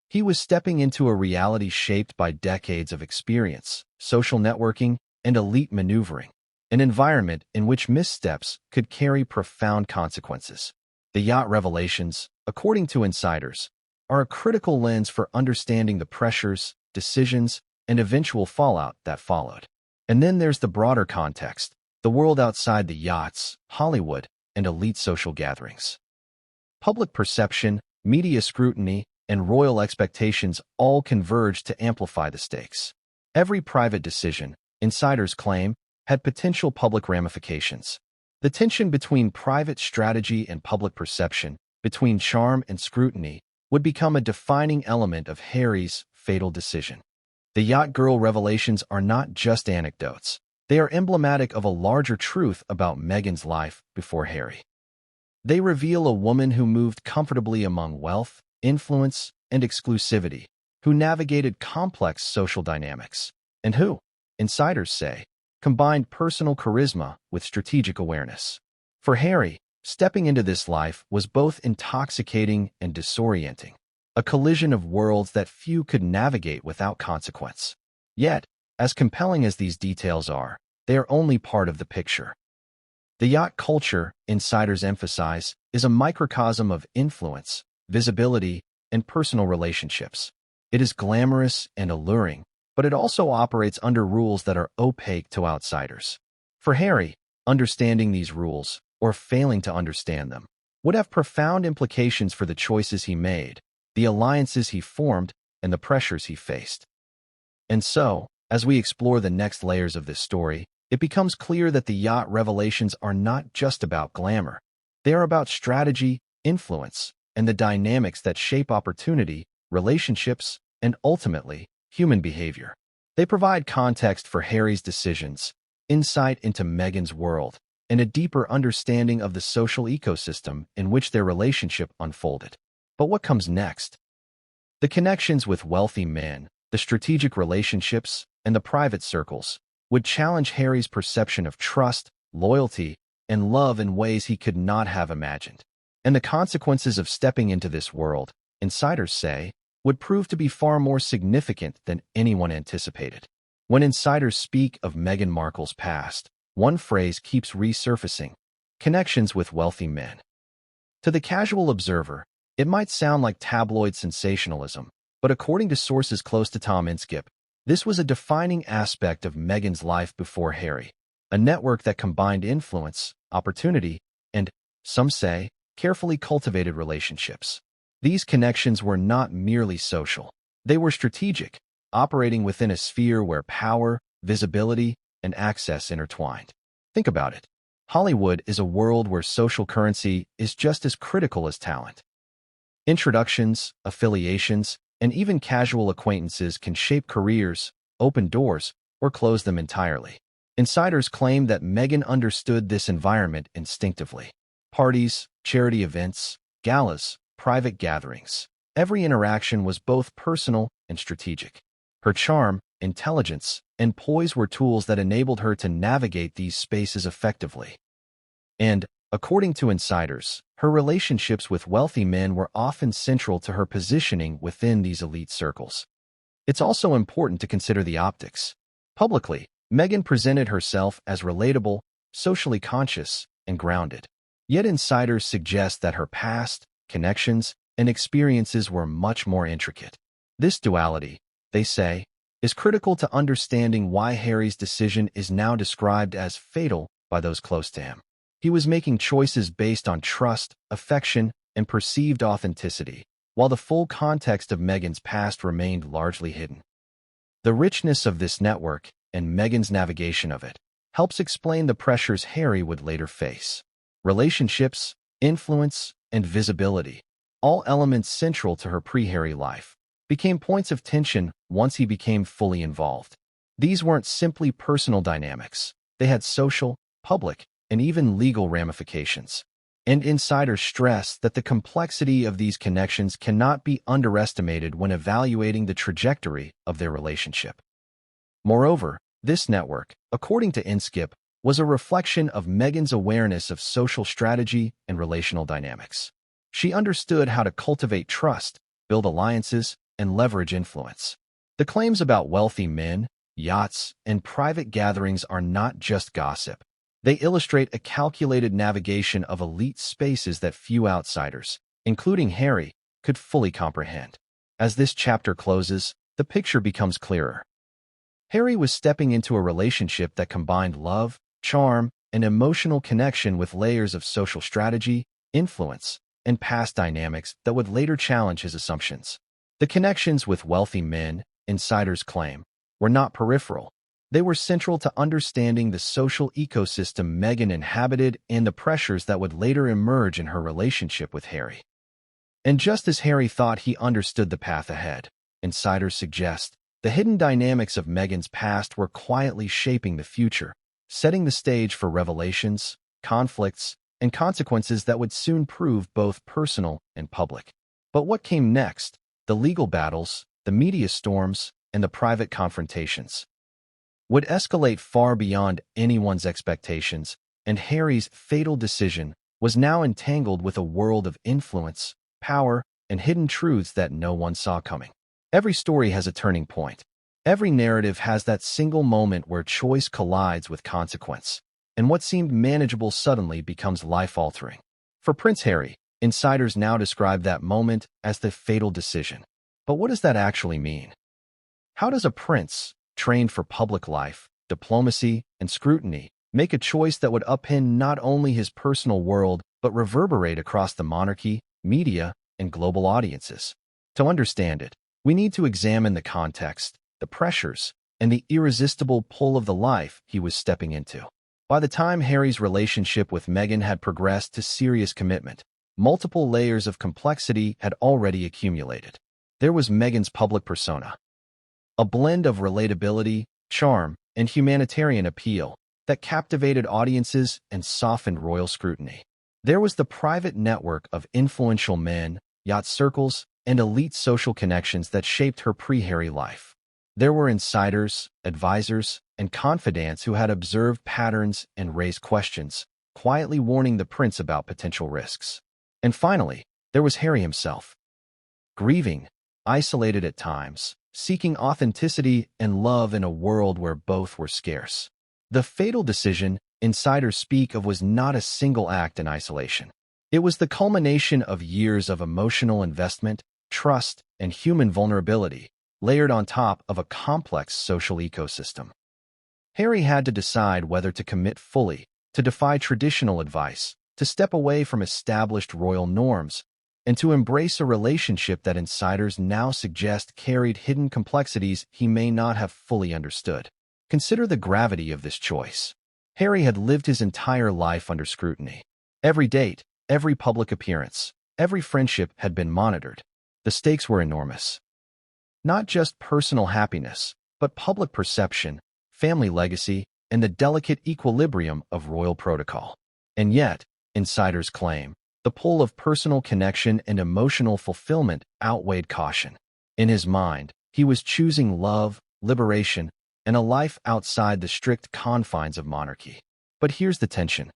He was stepping into a reality shaped by decades of experience, social networking, and elite maneuvering, an environment in which missteps could carry profound consequences. The yacht revelations, according to insiders, are a critical lens for understanding the pressures, decisions, and eventual fallout that followed. And then there's the broader context, the world outside the yachts, Hollywood, and elite social gatherings. Public perception, media scrutiny, and royal expectations all converge to amplify the stakes. Every private decision, insiders claim, had potential public ramifications. The tension between private strategy and public perception, between charm and scrutiny, would become a defining element of Harry's fatal decision. The yacht girl revelations are not just anecdotes. They are emblematic of a larger truth about Meghan's life before Harry. They reveal a woman who moved comfortably among wealth, influence, and exclusivity, who navigated complex social dynamics, and who, insiders say, combined personal charisma with strategic awareness. For Harry, stepping into this life was both intoxicating and disorienting, a collision of worlds that few could navigate without consequence. Yet, as compelling as these details are, they are only part of the picture. The yacht culture, insiders emphasize, is a microcosm of influence, visibility, and personal relationships. It is glamorous and alluring, but it also operates under rules that are opaque to outsiders. For Harry, understanding these rules, or failing to understand them, would have profound implications for the choices he made, the alliances he formed, and the pressures he faced. And so, as we explore the next layers of this story, it becomes clear that the yacht revelations are not just about glamour. They are about strategy, influence, and the dynamics that shape opportunity, relationships, and ultimately, human behavior. They provide context for Harry's decisions, insight into Meghan's world, and a deeper understanding of the social ecosystem in which their relationship unfolded. But what comes next? The connections with wealthy men, the strategic relationships, and the private circles would challenge Harry's perception of trust, loyalty, and love in ways he could not have imagined. And the consequences of stepping into this world, insiders say, would prove to be far more significant than anyone anticipated. When insiders speak of Meghan Markle's past, one phrase keeps resurfacing: connections with wealthy men. To the casual observer, it might sound like tabloid sensationalism, but according to sources close to Tom Inskip, this was a defining aspect of Meghan's life before Harry, a network that combined influence, opportunity, and, some say, carefully cultivated relationships. These connections were not merely social. They were strategic, operating within a sphere where power, visibility, and access intertwined. Think about it. Hollywood is a world where social currency is just as critical as talent. Introductions, affiliations, and even casual acquaintances can shape careers, open doors, or close them entirely. Insiders claim that Meghan understood this environment instinctively. Parties, charity events, galas, private gatherings. Every interaction was both personal and strategic. Her charm, intelligence, and poise were tools that enabled her to navigate these spaces effectively. And, according to insiders, her relationships with wealthy men were often central to her positioning within these elite circles. It's also important to consider the optics. Publicly, Meghan presented herself as relatable, socially conscious, and grounded. Yet insiders suggest that her past, connections, and experiences were much more intricate. This duality, they say, is critical to understanding why Harry's decision is now described as fatal by those close to him. He was making choices based on trust, affection, and perceived authenticity, while the full context of Meghan's past remained largely hidden. The richness of this network, and Meghan's navigation of it, helps explain the pressures Harry would later face. Relationships, influence, and visibility, all elements central to her pre-Harry life, became points of tension once he became fully involved. These weren't simply personal dynamics. They had social, public, and even legal ramifications. And insiders stress that the complexity of these connections cannot be underestimated when evaluating the trajectory of their relationship. Moreover, this network, according to Inskip, was a reflection of Meghan's awareness of social strategy and relational dynamics. She understood how to cultivate trust, build alliances, and leverage influence. The claims about wealthy men, yachts, and private gatherings are not just gossip. They illustrate a calculated navigation of elite spaces that few outsiders, including Harry, could fully comprehend. As this chapter closes, the picture becomes clearer. Harry was stepping into a relationship that combined love, charm, and emotional connection with layers of social strategy, influence, and past dynamics that would later challenge his assumptions. The connections with wealthy men, insiders claim, were not peripheral. They were central to understanding the social ecosystem Meghan inhabited and the pressures that would later emerge in her relationship with Harry. And just as Harry thought he understood the path ahead, insiders suggest the hidden dynamics of Meghan's past were quietly shaping the future, setting the stage for revelations, conflicts, and consequences that would soon prove both personal and public. But what came next? The legal battles, the media storms, and the private confrontations would escalate far beyond anyone's expectations, and Harry's fatal decision was now entangled with a world of influence, power, and hidden truths that no one saw coming. Every story has a turning point. Every narrative has that single moment where choice collides with consequence, and what seemed manageable suddenly becomes life-altering. For Prince Harry, insiders now describe that moment as the fatal decision. But what does that actually mean? How does a prince, trained for public life, diplomacy, and scrutiny, make a choice that would upend not only his personal world but reverberate across the monarchy, media, and global audiences. To understand it, we need to examine the context, the pressures, and the irresistible pull of the life he was stepping into. By the time Harry's relationship with Meghan had progressed to serious commitment, multiple layers of complexity had already accumulated. There was Meghan's public persona, a blend of relatability, charm, and humanitarian appeal that captivated audiences and softened royal scrutiny. There was the private network of influential men, yacht circles, and elite social connections that shaped her pre-Harry life. There were insiders, advisors, and confidants who had observed patterns and raised questions, quietly warning the prince about potential risks. And finally, there was Harry himself. Grieving, isolated at times, seeking authenticity and love in a world where both were scarce. The fatal decision insiders speak of was not a single act in isolation. It was the culmination of years of emotional investment, trust, and human vulnerability, layered on top of a complex social ecosystem. Harry had to decide whether to commit fully, to defy traditional advice, to step away from established royal norms, and to embrace a relationship that insiders now suggest carried hidden complexities he may not have fully understood. Consider the gravity of this choice. Harry had lived his entire life under scrutiny. Every date, every public appearance, every friendship had been monitored. The stakes were enormous. Not just personal happiness, but public perception, family legacy, and the delicate equilibrium of royal protocol. And yet, insiders claim, the pull of personal connection and emotional fulfillment outweighed caution. In his mind, he was choosing love, liberation, and a life outside the strict confines of monarchy. But here's the tension.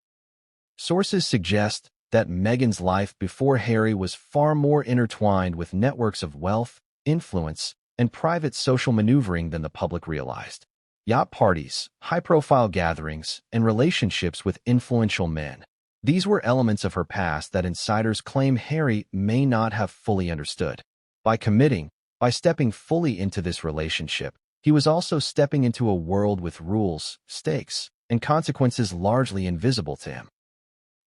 Sources suggest that Meghan's life before Harry was far more intertwined with networks of wealth, influence, and private social maneuvering than the public realized. Yacht parties, high-profile gatherings, and relationships with influential men. These were elements of her past that insiders claim Harry may not have fully understood. By stepping fully into this relationship, he was also stepping into a world with rules, stakes, and consequences largely invisible to him.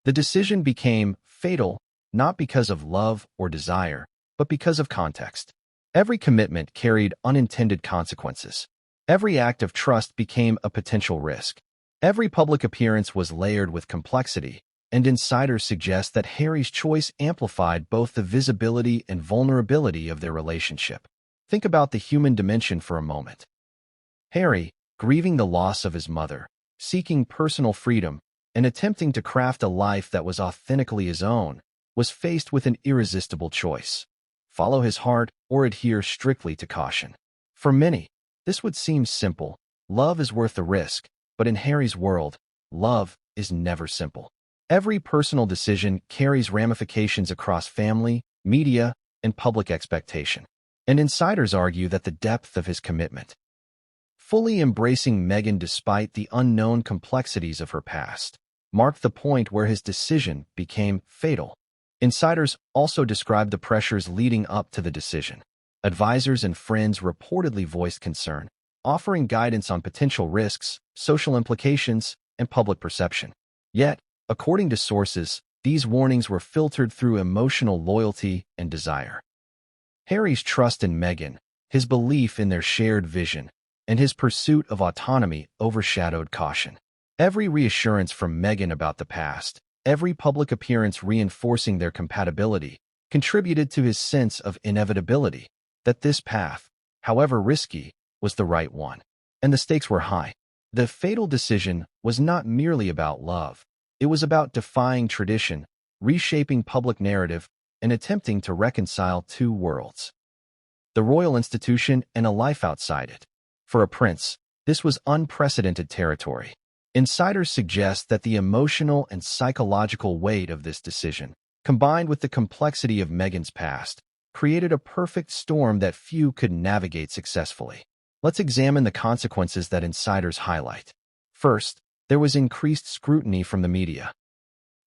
The decision became fatal, not because of love or desire, but because of context. Every commitment carried unintended consequences. Every act of trust became a potential risk. Every public appearance was layered with complexity, and insiders suggest that Harry's choice amplified both the visibility and vulnerability of their relationship. Think about the human dimension for a moment. Harry, grieving the loss of his mother, seeking personal freedom, and attempting to craft a life that was authentically his own, was faced with an irresistible choice: follow his heart or adhere strictly to caution. For many, this would seem simple. Love is worth the risk, but in Harry's world, love is never simple. Every personal decision carries ramifications across family, media, and public expectation. And insiders argue that the depth of his commitment, fully embracing Meghan despite the unknown complexities of her past, marked the point where his decision became fatal. Insiders also describe the pressures leading up to the decision. Advisors and friends reportedly voiced concern, offering guidance on potential risks, social implications, and public perception. Yet, according to sources, these warnings were filtered through emotional loyalty and desire. Harry's trust in Meghan, his belief in their shared vision, and his pursuit of autonomy overshadowed caution. Every reassurance from Meghan about the past, every public appearance reinforcing their compatibility, contributed to his sense of inevitability, that this path, however risky, was the right one. And the stakes were high. The fatal decision was not merely about love. It was about defying tradition, reshaping public narrative, and attempting to reconcile two worlds: the royal institution and a life outside it. For a prince, this was unprecedented territory. Insiders suggest that the emotional and psychological weight of this decision, combined with the complexity of Meghan's past, created a perfect storm that few could navigate successfully. Let's examine the consequences that insiders highlight. First, there was increased scrutiny from the media.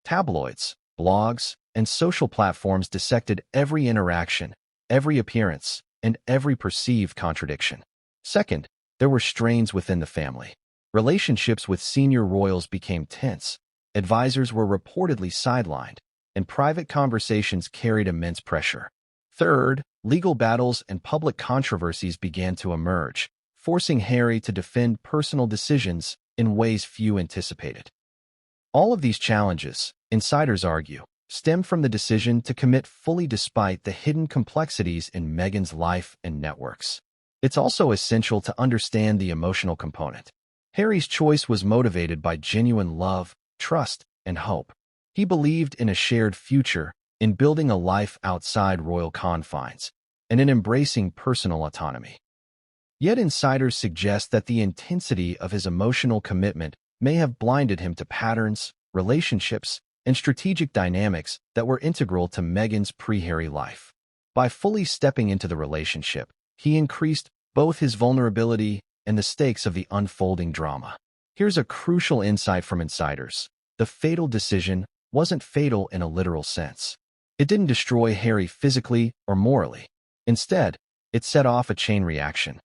Tabloids, blogs, and social platforms dissected every interaction, every appearance, and every perceived contradiction. Second, there were strains within the family. Relationships with senior royals became tense. advisors were reportedly sidelined, and private conversations carried immense pressure. Third, legal battles and public controversies began to emerge, forcing Harry to defend personal decisions in ways few anticipated. All of these challenges, insiders argue, stem from the decision to commit fully despite the hidden complexities in Meghan's life and networks. It's also essential to understand the emotional component. Harry's choice was motivated by genuine love, trust, and hope. He believed in a shared future, in building a life outside royal confines, and in embracing personal autonomy. Yet insiders suggest that the intensity of his emotional commitment may have blinded him to patterns, relationships, and strategic dynamics that were integral to Meghan's pre-Harry life. By fully stepping into the relationship, he increased both his vulnerability and the stakes of the unfolding drama. Here's a crucial insight from insiders. The fatal decision wasn't fatal in a literal sense. It didn't destroy Harry physically or morally. Instead, it set off a chain reaction.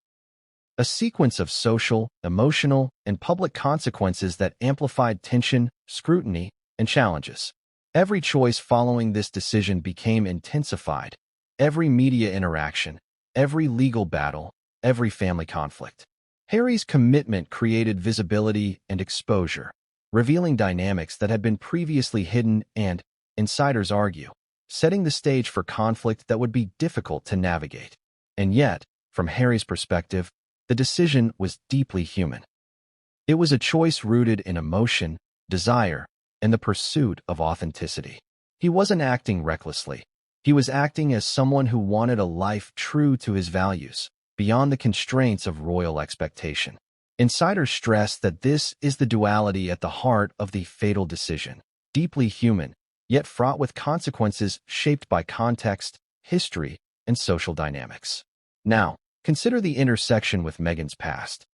A sequence of social, emotional, and public consequences that amplified tension, scrutiny, and challenges. Every choice following this decision became intensified. Every media interaction, every legal battle, every family conflict. Harry's commitment created visibility and exposure, revealing dynamics that had been previously hidden and, insiders argue, setting the stage for conflict that would be difficult to navigate. And yet, from Harry's perspective, the decision was deeply human. It was a choice rooted in emotion, desire, and the pursuit of authenticity. He wasn't acting recklessly. He was acting as someone who wanted a life true to his values, beyond the constraints of royal expectation. Insiders stress that this is the duality at the heart of the fatal decision, deeply human, yet fraught with consequences shaped by context, history, and social dynamics. Now, consider the intersection with Meghan's past.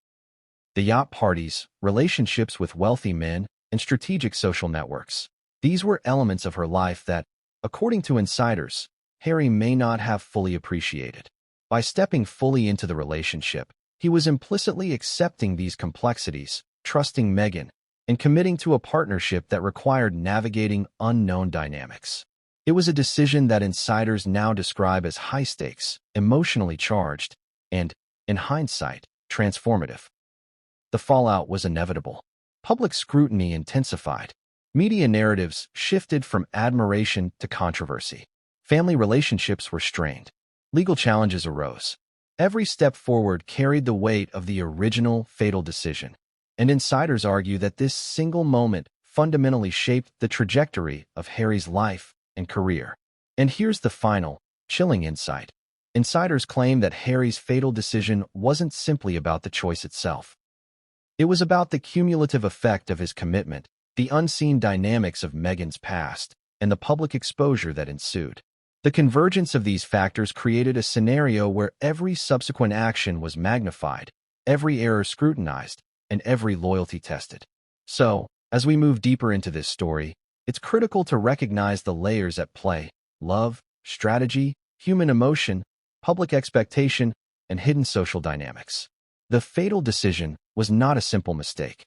The yacht parties, relationships with wealthy men, and strategic social networks. These were elements of her life that, according to insiders, Harry may not have fully appreciated. By stepping fully into the relationship, he was implicitly accepting these complexities, trusting Meghan, and committing to a partnership that required navigating unknown dynamics. It was a decision that insiders now describe as high-stakes, emotionally charged, and, in hindsight, transformative. The fallout was inevitable. Public scrutiny intensified. Media narratives shifted from admiration to controversy. Family relationships were strained. Legal challenges arose. Every step forward carried the weight of the original fatal decision, and insiders argue that this single moment fundamentally shaped the trajectory of Harry's life and career. And here's the final, chilling insight. Insiders claim that Harry's fatal decision wasn't simply about the choice itself. It was about the cumulative effect of his commitment, the unseen dynamics of Meghan's past, and the public exposure that ensued. The convergence of these factors created a scenario where every subsequent action was magnified, every error scrutinized, and every loyalty tested. So, as we move deeper into this story, it's critical to recognize the layers at play: love, strategy, human emotion, public expectation, and hidden social dynamics. The fatal decision was not a simple mistake.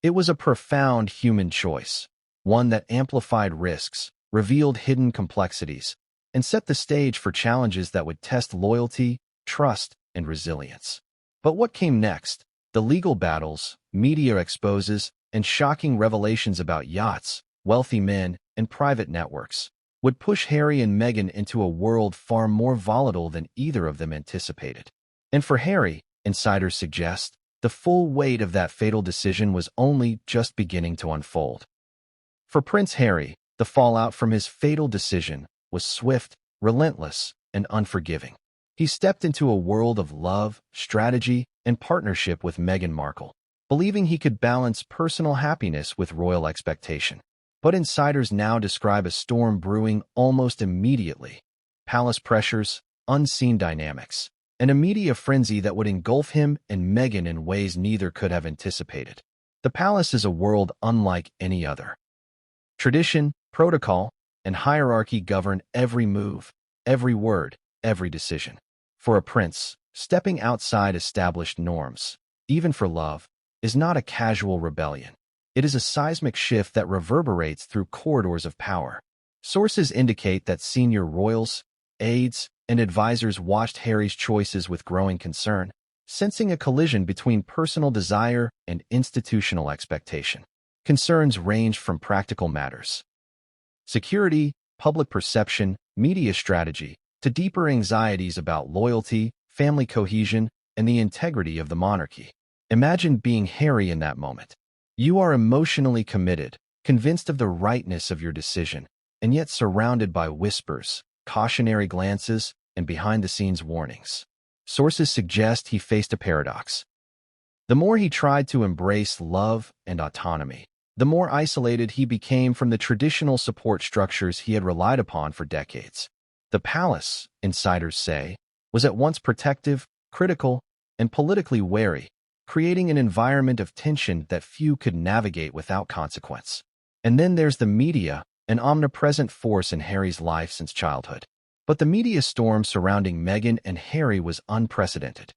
It was a profound human choice, one that amplified risks, revealed hidden complexities, and set the stage for challenges that would test loyalty, trust, and resilience. But what came next? The legal battles, media exposes, and shocking revelations about yachts, wealthy men, and private networks would push Harry and Meghan into a world far more volatile than either of them anticipated. And for Harry, insiders suggest, the full weight of that fatal decision was only just beginning to unfold. For Prince Harry, the fallout from his fatal decision was swift, relentless, and unforgiving. He stepped into a world of love, strategy, and partnership with Meghan Markle, believing he could balance personal happiness with royal expectation. But insiders now describe a storm brewing almost immediately: palace pressures, unseen dynamics, and a media frenzy that would engulf him and Meghan in ways neither could have anticipated. The palace is a world unlike any other. Tradition, protocol, and hierarchy govern every move, every word, every decision. For a prince, stepping outside established norms, even for love, is not a casual rebellion. It is a seismic shift that reverberates through corridors of power. Sources indicate that senior royals, aides, and advisors watched Harry's choices with growing concern, sensing a collision between personal desire and institutional expectation. Concerns ranged from practical matters, security, public perception, media strategy, to deeper anxieties about loyalty, family cohesion, and the integrity of the monarchy. Imagine being Harry in that moment. You are emotionally committed, convinced of the rightness of your decision, and yet surrounded by whispers, cautionary glances, and behind-the-scenes warnings. Sources suggest he faced a paradox. The more he tried to embrace love and autonomy, the more isolated he became from the traditional support structures he had relied upon for decades. The palace, insiders say, was at once protective, critical, and politically wary, creating an environment of tension that few could navigate without consequence. And then there's the media, an omnipresent force in Harry's life since childhood. But the media storm surrounding Meghan and Harry was unprecedented.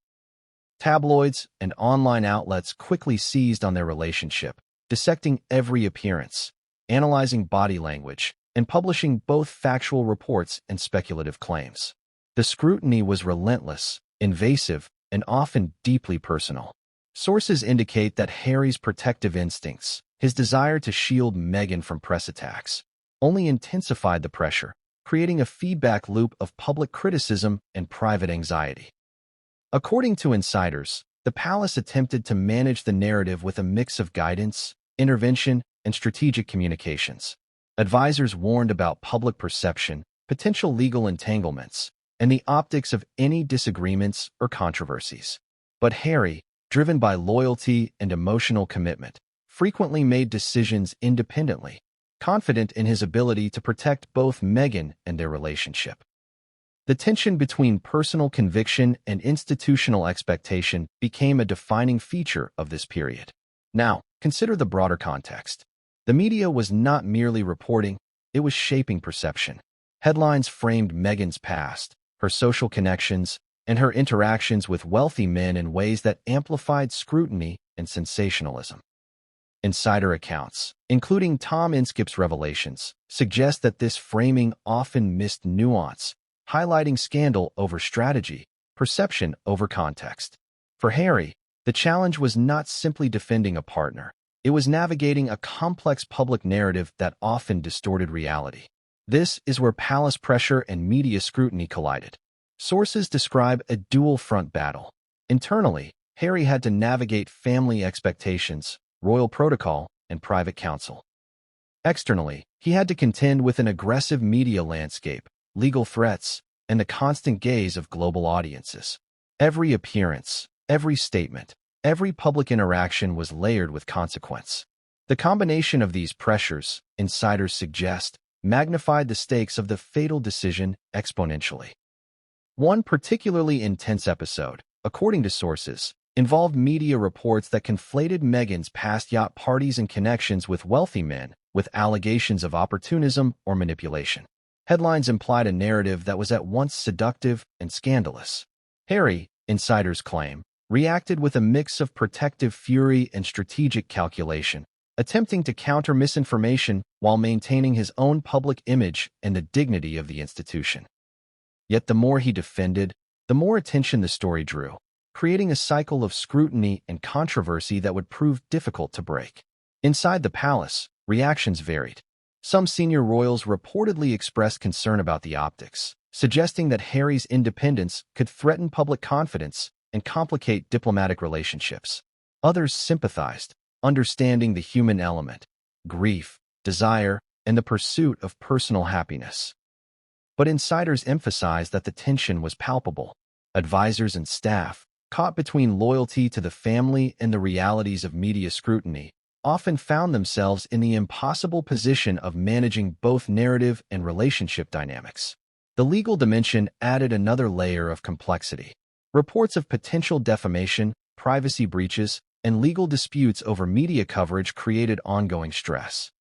Tabloids and online outlets quickly seized on their relationship, dissecting every appearance, analyzing body language, and publishing both factual reports and speculative claims. The scrutiny was relentless, invasive, and often deeply personal. Sources indicate that Harry's protective instincts, his desire to shield Meghan from press attacks, only intensified the pressure, creating a feedback loop of public criticism and private anxiety. According to insiders, the palace attempted to manage the narrative with a mix of guidance, intervention, and strategic communications. Advisors warned about public perception, potential legal entanglements, and the optics of any disagreements or controversies. But Harry, driven by loyalty and emotional commitment, frequently made decisions independently, confident in his ability to protect both Meghan and their relationship. The tension between personal conviction and institutional expectation became a defining feature of this period. Now, consider the broader context. The media was not merely reporting, it was shaping perception. Headlines framed Meghan's past, her social connections, and her interactions with wealthy men in ways that amplified scrutiny and sensationalism. Insider accounts, including Tom Inskip's revelations, suggest that this framing often missed nuance, highlighting scandal over strategy, perception over context. For Harry, the challenge was not simply defending a partner. It was navigating a complex public narrative that often distorted reality. This is where palace pressure and media scrutiny collided. Sources describe a dual-front battle. Internally, Harry had to navigate family expectations, royal protocol, and private counsel. Externally, he had to contend with an aggressive media landscape, legal threats, and the constant gaze of global audiences. Every appearance, every statement, every public interaction was layered with consequence. The combination of these pressures, insiders suggest, magnified the stakes of the fatal decision exponentially. One particularly intense episode, according to sources, involved media reports that conflated Meghan's past yacht parties and connections with wealthy men, with allegations of opportunism or manipulation. Headlines implied a narrative that was at once seductive and scandalous. Harry, insiders claim, reacted with a mix of protective fury and strategic calculation, attempting to counter misinformation while maintaining his own public image and the dignity of the institution. Yet the more he defended, the more attention the story drew, creating a cycle of scrutiny and controversy that would prove difficult to break. Inside the palace, reactions varied. Some senior royals reportedly expressed concern about the optics, suggesting that Harry's independence could threaten public confidence and complicate diplomatic relationships. Others sympathized, understanding the human element, grief, desire, and the pursuit of personal happiness. But insiders emphasized that the tension was palpable. Advisors and staff, caught between loyalty to the family and the realities of media scrutiny, often found themselves in the impossible position of managing both narrative and relationship dynamics. The legal dimension added another layer of complexity. Reports of potential defamation, privacy breaches, and legal disputes over media coverage created ongoing stress.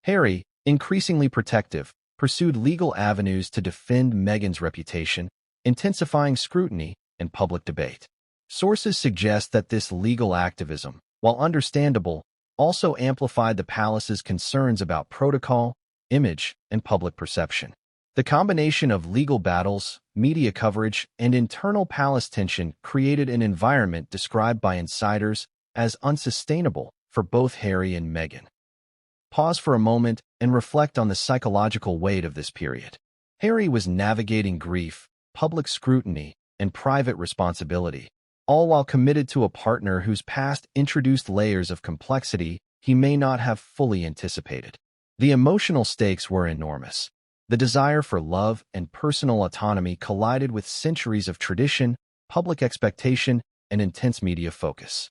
Harry, increasingly protective, pursued legal avenues to defend Meghan's reputation, intensifying scrutiny and public debate. Sources suggest that this legal activism, while understandable, also amplified the palace's concerns about protocol, image, and public perception. The combination of legal battles, media coverage, and internal palace tension created an environment described by insiders as unsustainable for both Harry and Meghan. Pause for a moment and reflect on the psychological weight of this period. Harry was navigating grief, public scrutiny, and private responsibility, all while committed to a partner whose past introduced layers of complexity he may not have fully anticipated. The emotional stakes were enormous. The desire for love and personal autonomy collided with centuries of tradition, public expectation, and intense media focus.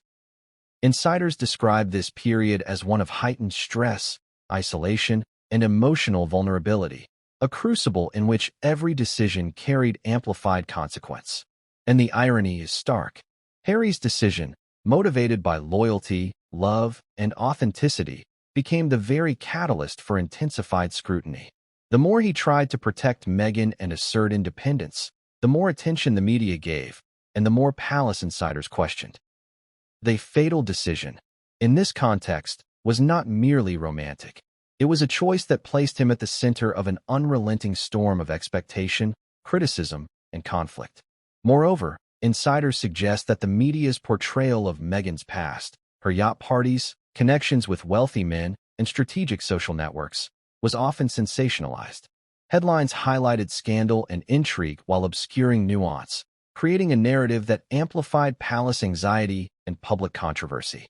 Insiders describe this period as one of heightened stress, isolation, and emotional vulnerability, a crucible in which every decision carried amplified consequence. And the irony is stark. Harry's decision, motivated by loyalty, love, and authenticity, became the very catalyst for intensified scrutiny. The more he tried to protect Meghan and assert independence, the more attention the media gave, and the more palace insiders questioned. The fatal decision, in this context, was not merely romantic. It was a choice that placed him at the center of an unrelenting storm of expectation, criticism, and conflict. Moreover, insiders suggest that the media's portrayal of Meghan's past, her yacht parties, connections with wealthy men, and strategic social networks, was often sensationalized. Headlines highlighted scandal and intrigue while obscuring nuance, creating a narrative that amplified palace anxiety and public controversy.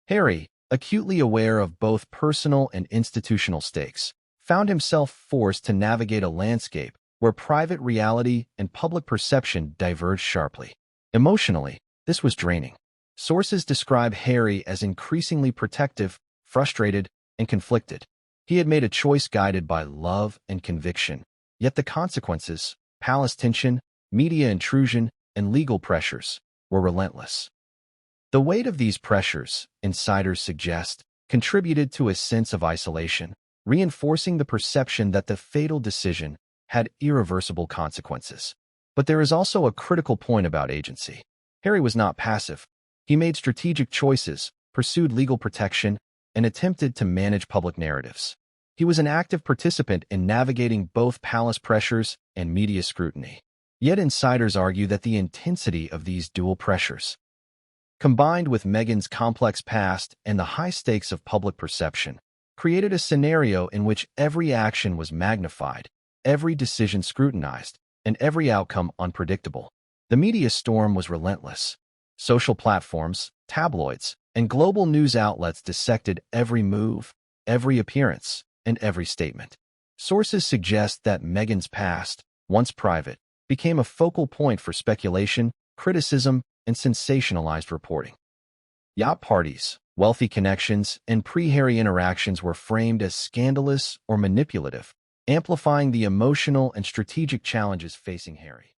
Harry, acutely aware of both personal and institutional stakes, found himself forced to navigate a landscape where private reality and public perception diverged sharply. Emotionally, this was draining. Sources describe Harry as increasingly protective, frustrated, and conflicted. He had made a choice guided by love and conviction, yet the consequences, palace tension, media intrusion, and legal pressures, were relentless. The weight of these pressures, insiders suggest, contributed to a sense of isolation, reinforcing the perception that the fatal decision had irreversible consequences. But there is also a critical point about agency. Harry was not passive. He made strategic choices, pursued legal protection, and attempted to manage public narratives. He was an active participant in navigating both palace pressures and media scrutiny. Yet insiders argue that the intensity of these dual pressures, combined with Meghan's complex past and the high stakes of public perception, created a scenario in which every action was magnified, every decision scrutinized, and every outcome unpredictable. The media storm was relentless. Social platforms, tabloids, and global news outlets dissected every move, every appearance, and every statement. Sources suggest that Meghan's past, once private, became a focal point for speculation, criticism, and sensationalized reporting. Yacht parties, wealthy connections, and pre-Harry interactions were framed as scandalous or manipulative, amplifying the emotional and strategic challenges facing Harry.